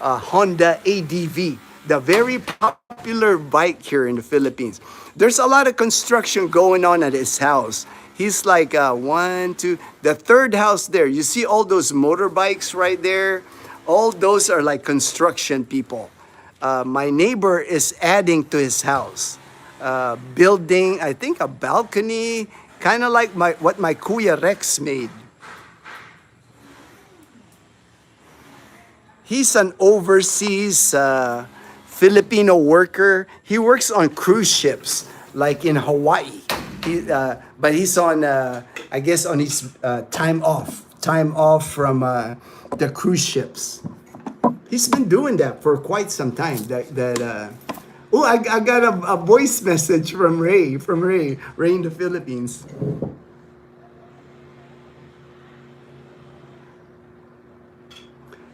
Honda ADV, the very popular bike here in the Philippines. There's a lot of construction going on at his house. He's like the third house there. You see all those motorbikes right there? All those are like construction people. My neighbor is adding to his house, building, I think, a balcony, kind of like what my Kuya Rex made. He's an overseas Filipino worker. He works on cruise ships, like in Hawaii. But he's on, I guess, on his time off from the cruise ships. He's been doing that for quite some time. I got a voice message from Ray in the Philippines.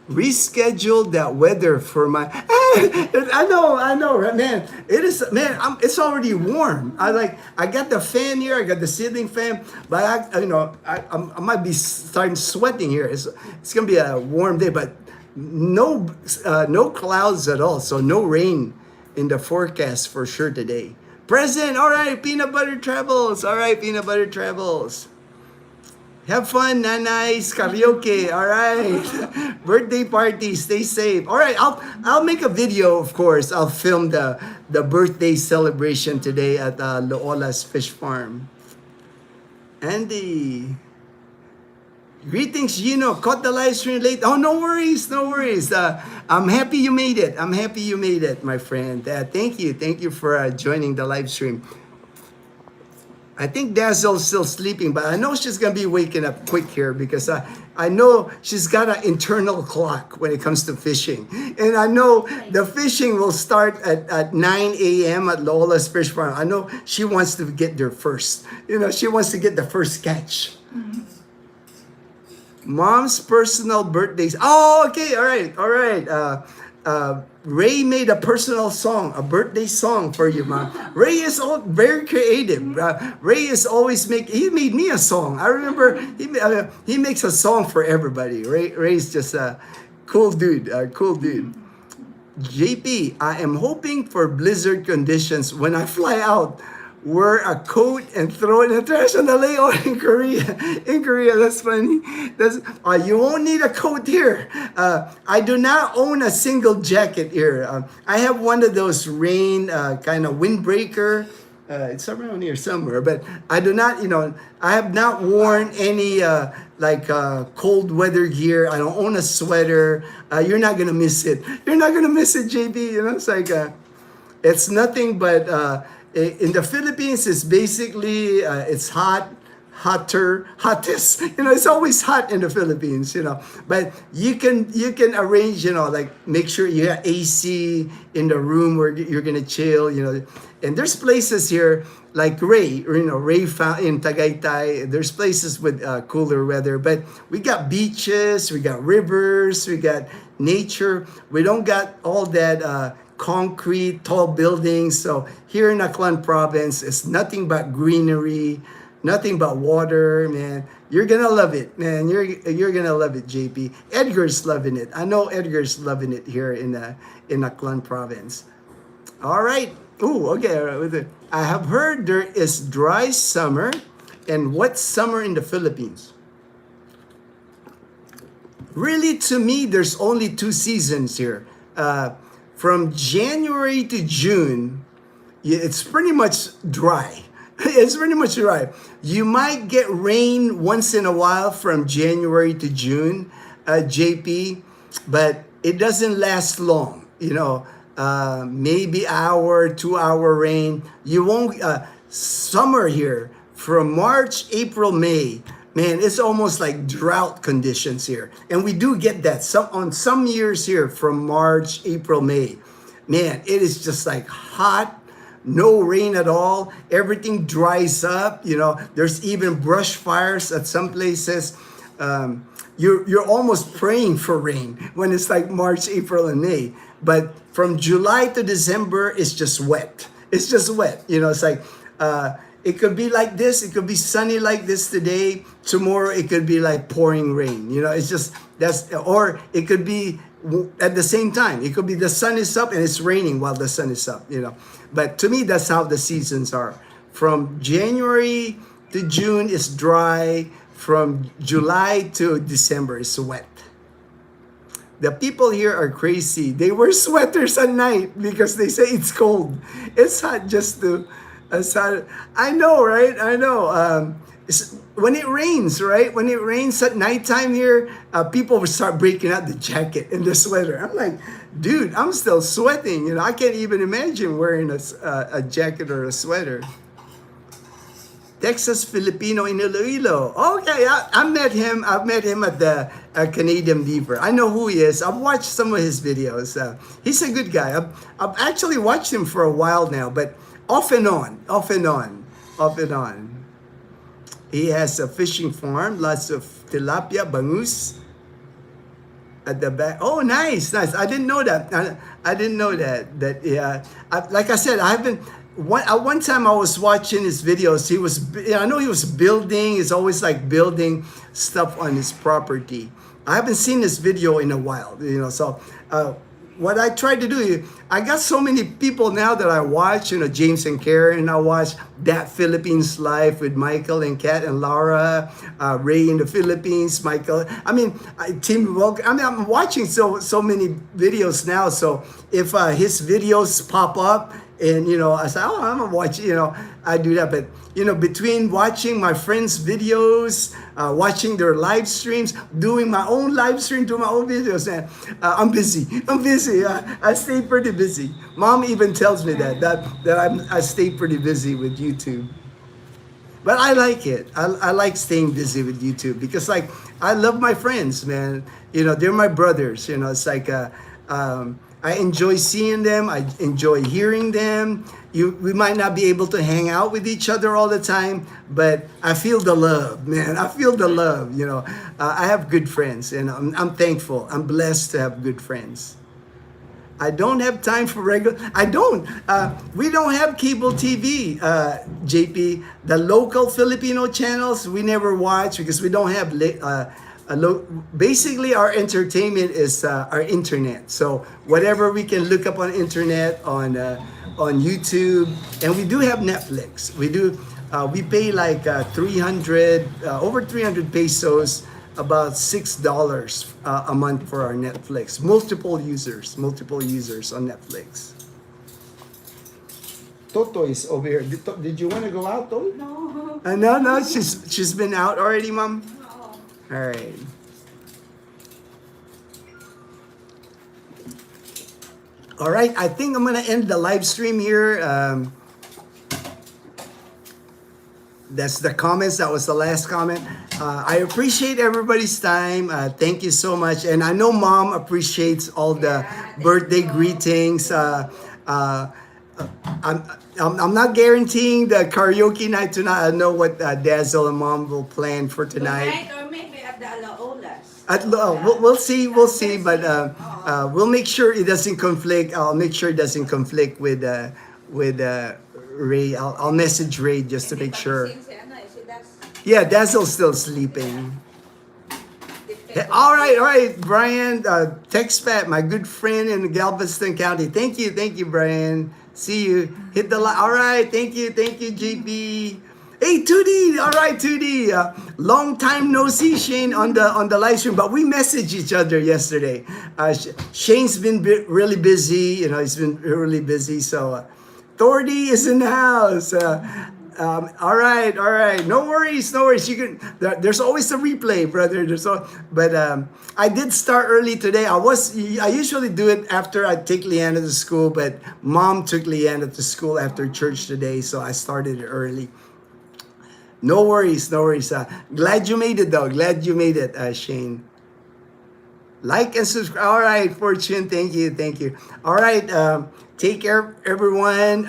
Reschedule that weather for my. I know, man. It is, man. It's already warm. I got the fan here. I got the ceiling fan, but I might be starting sweating here. It's gonna be a warm day, but no clouds at all. So no rain in the forecast for sure today. Present. All right, Peanut Butter Travels. All right, Peanut Butter Travels. Have fun, nanays, karaoke, all right. Birthday party, stay safe. All right, I'll make a video, of course. I'll film the birthday celebration today at Loola's Fish Farm. Andy. Greetings, Ginno. Caught the live stream late. Oh, no worries. I'm happy you made it. My friend. Thank you for joining the live stream. I think Dazzle's still sleeping, but I know she's going to be waking up quick here because I know she's got an internal clock when it comes to fishing. And I know the fishing will start at 9 a.m. at Loola's Fish Farm. I know she wants to get there first. She wants to get the first catch. Mm-hmm. Mom's personal birthdays. Oh, okay. All right. Ray made a personal song, a birthday song for you, Mom. Ray is very creative. Ray is always he made me a song. I remember he makes a song for everybody. Ray's just a cool dude. JP, I am hoping for blizzard conditions when I fly out. Wear a coat and throw it in the trash on the layout in Korea. That's funny. You won't need a coat here. I do not own a single jacket here. I have one of those rain kind of windbreaker. It's around here somewhere, but I do not. I have not worn any cold weather gear. I don't own a sweater. You're not gonna miss it. JB. It's like it's nothing but. In the Philippines, it's basically it's hottest. It's always hot in the Philippines. But you can arrange. Make sure you have AC in the room where you're gonna chill. And there's places here like Ray found in Tagaytay. There's places with cooler weather. But we got beaches, we got rivers, we got nature. We don't got all that. Concrete, tall buildings. So here in Aklan province, it's nothing but greenery, nothing but water, man. You're gonna love it, man. You're gonna love it, JP. Edgar's loving it. I know Edgar's loving it here in Aklan province. All right. Ooh, okay. I have heard there is dry summer and wet summer in the Philippines. Really, to me, there's only 2 seasons here. From January to June, it's pretty much dry. It's pretty much right. You might get rain once in a while from January to June, JP, but it doesn't last long. Maybe hour, 2 hour rain. You won't. Summer here from March, April, May. Man, it's almost like drought conditions here, and we do get that on some years here from March, April, May. Man, it is just like hot, no rain at all. Everything dries up. There's even brush fires at some places. You're almost praying for rain when it's like March, April, and May. But from July to December, it's just wet. It's just wet. It's like it could be like this. It could be sunny like this today. Tomorrow, it could be like pouring rain. It's just or it could be at the same time. It could be the sun is up and it's raining while the sun is up. But to me, that's how the seasons are. From January to June is dry. From July to December is wet. The people here are crazy. They wear sweaters at night because they say it's cold. It's hot just to. It's hot. I know, right? I know. When it rains, right? When it rains at nighttime here, people will start breaking out the jacket and the sweater. I'm like, dude, I'm still sweating. I can't even imagine wearing a jacket or a sweater. Texas Filipino in Iloilo. Okay, I met him. I've met him at the Canadian Beaver. I know who he is. I've watched some of his videos. He's a good guy. I've actually watched him for a while now, but off and on. He has a fishing farm, lots of tilapia, bangus at the back. Oh, nice. I didn't know that. I didn't know that. Like I said, I haven't. At one time I was watching his videos. I know he was building. He's always like building stuff on his property. I haven't seen this video in a while. So what I tried to do, I got so many people now that I watch. James and Karen. I watch That Philippines Life with Michael and Kat and Laura. Ray in the Philippines. Michael. Tim Wilk. I'm watching so many videos now. So if his videos pop up. And, I said, I'm going to watch, I do that. But, between watching my friends' videos, watching their live streams, doing my own live stream, doing my own videos, and I'm busy. I stay pretty busy. Mom even tells me that I stay pretty busy with YouTube. But I like it. I like staying busy with YouTube because, like, I love my friends, man. They're my brothers. It's like, I enjoy seeing them. I enjoy hearing them. We might not be able to hang out with each other all the time, but I feel the love, man. I feel the love. I have good friends, and I'm thankful. I'm blessed to have good friends. I don't have time for regular. I don't. We don't have cable TV, JP. The local Filipino channels we never watch because we don't have. Basically, our entertainment is our internet. So whatever we can look up on internet, on YouTube, and we do have Netflix. We do. We pay like 300, over 300 pesos, about $6 a month for our Netflix. Multiple users on Netflix. Toto is over here. Did you want to go out, Toto? No. No. She's been out already, Mom. All right. All right. I think I'm gonna end the live stream here. That's the comments. That was the last comment. I appreciate everybody's time. Thank you so much. And I know Mom appreciates all the birthday greetings. I'm not guaranteeing the karaoke night tonight. I know what Dazzle and Mom will plan for tonight. Or maybe at the Alaolas. We'll see, but we'll make sure it doesn't conflict. I'll make sure it doesn't conflict with Ray. I'll message Ray just to make sure. Yeah, Dazzle's still sleeping. All right, Brian, TextPat, my good friend in Galveston County. Thank you, Brian. See you. Hit the like. All right, thank you, JP. Hey, 2D. All right, 2D. Long time no see, Shane, on the live stream, but we messaged each other yesterday. Shane's been really busy. He's been really busy. So, Thordy is in the house. All right, all right. No worries, no worries. You can. There's always a replay, brother. But I did start early today. I usually do it after I take Leanna to school, but Mom took Leanna to school after church today, so I started it early. No worries, no worries. Glad you made it, though. Glad you made it, Shane. Like and subscribe. All right, Fortune. Thank you, thank you. All right, take care, everyone.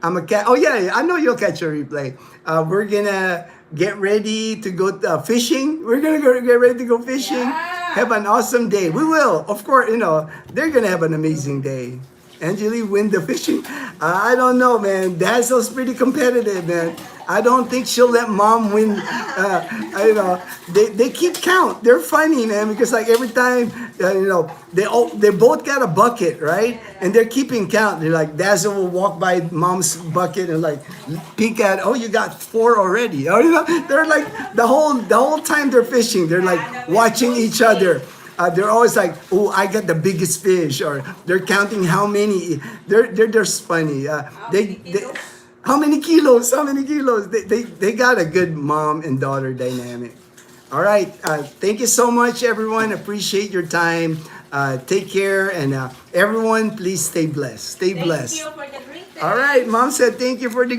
I'm a cat. Oh yeah, I know you'll catch a replay. We're gonna get ready to go fishing. We're gonna get ready to go fishing. Yeah. Have an awesome day. We will, of course. They're gonna have an amazing day. Angeli win the fishing. I don't know, man. Dazzle's pretty competitive, man. I don't think she'll let Mom win. They keep count. They're funny, man, because like every time, they both got a bucket, right? And they're keeping count. They're like, Dazzle will walk by Mom's bucket and like peek at, oh, you got 4 already. They're like the whole time they're fishing. They're like watching each other. They're always like, "Oh, I got the biggest fish," or they're counting how many. They're just funny. How many kilos? How many kilos? They got a good mom and daughter dynamic. All right. Thank you so much, everyone. Appreciate your time. Take care, and everyone, please stay blessed. Stay blessed. Thank you for the greeting. All right. Mom said thank you for the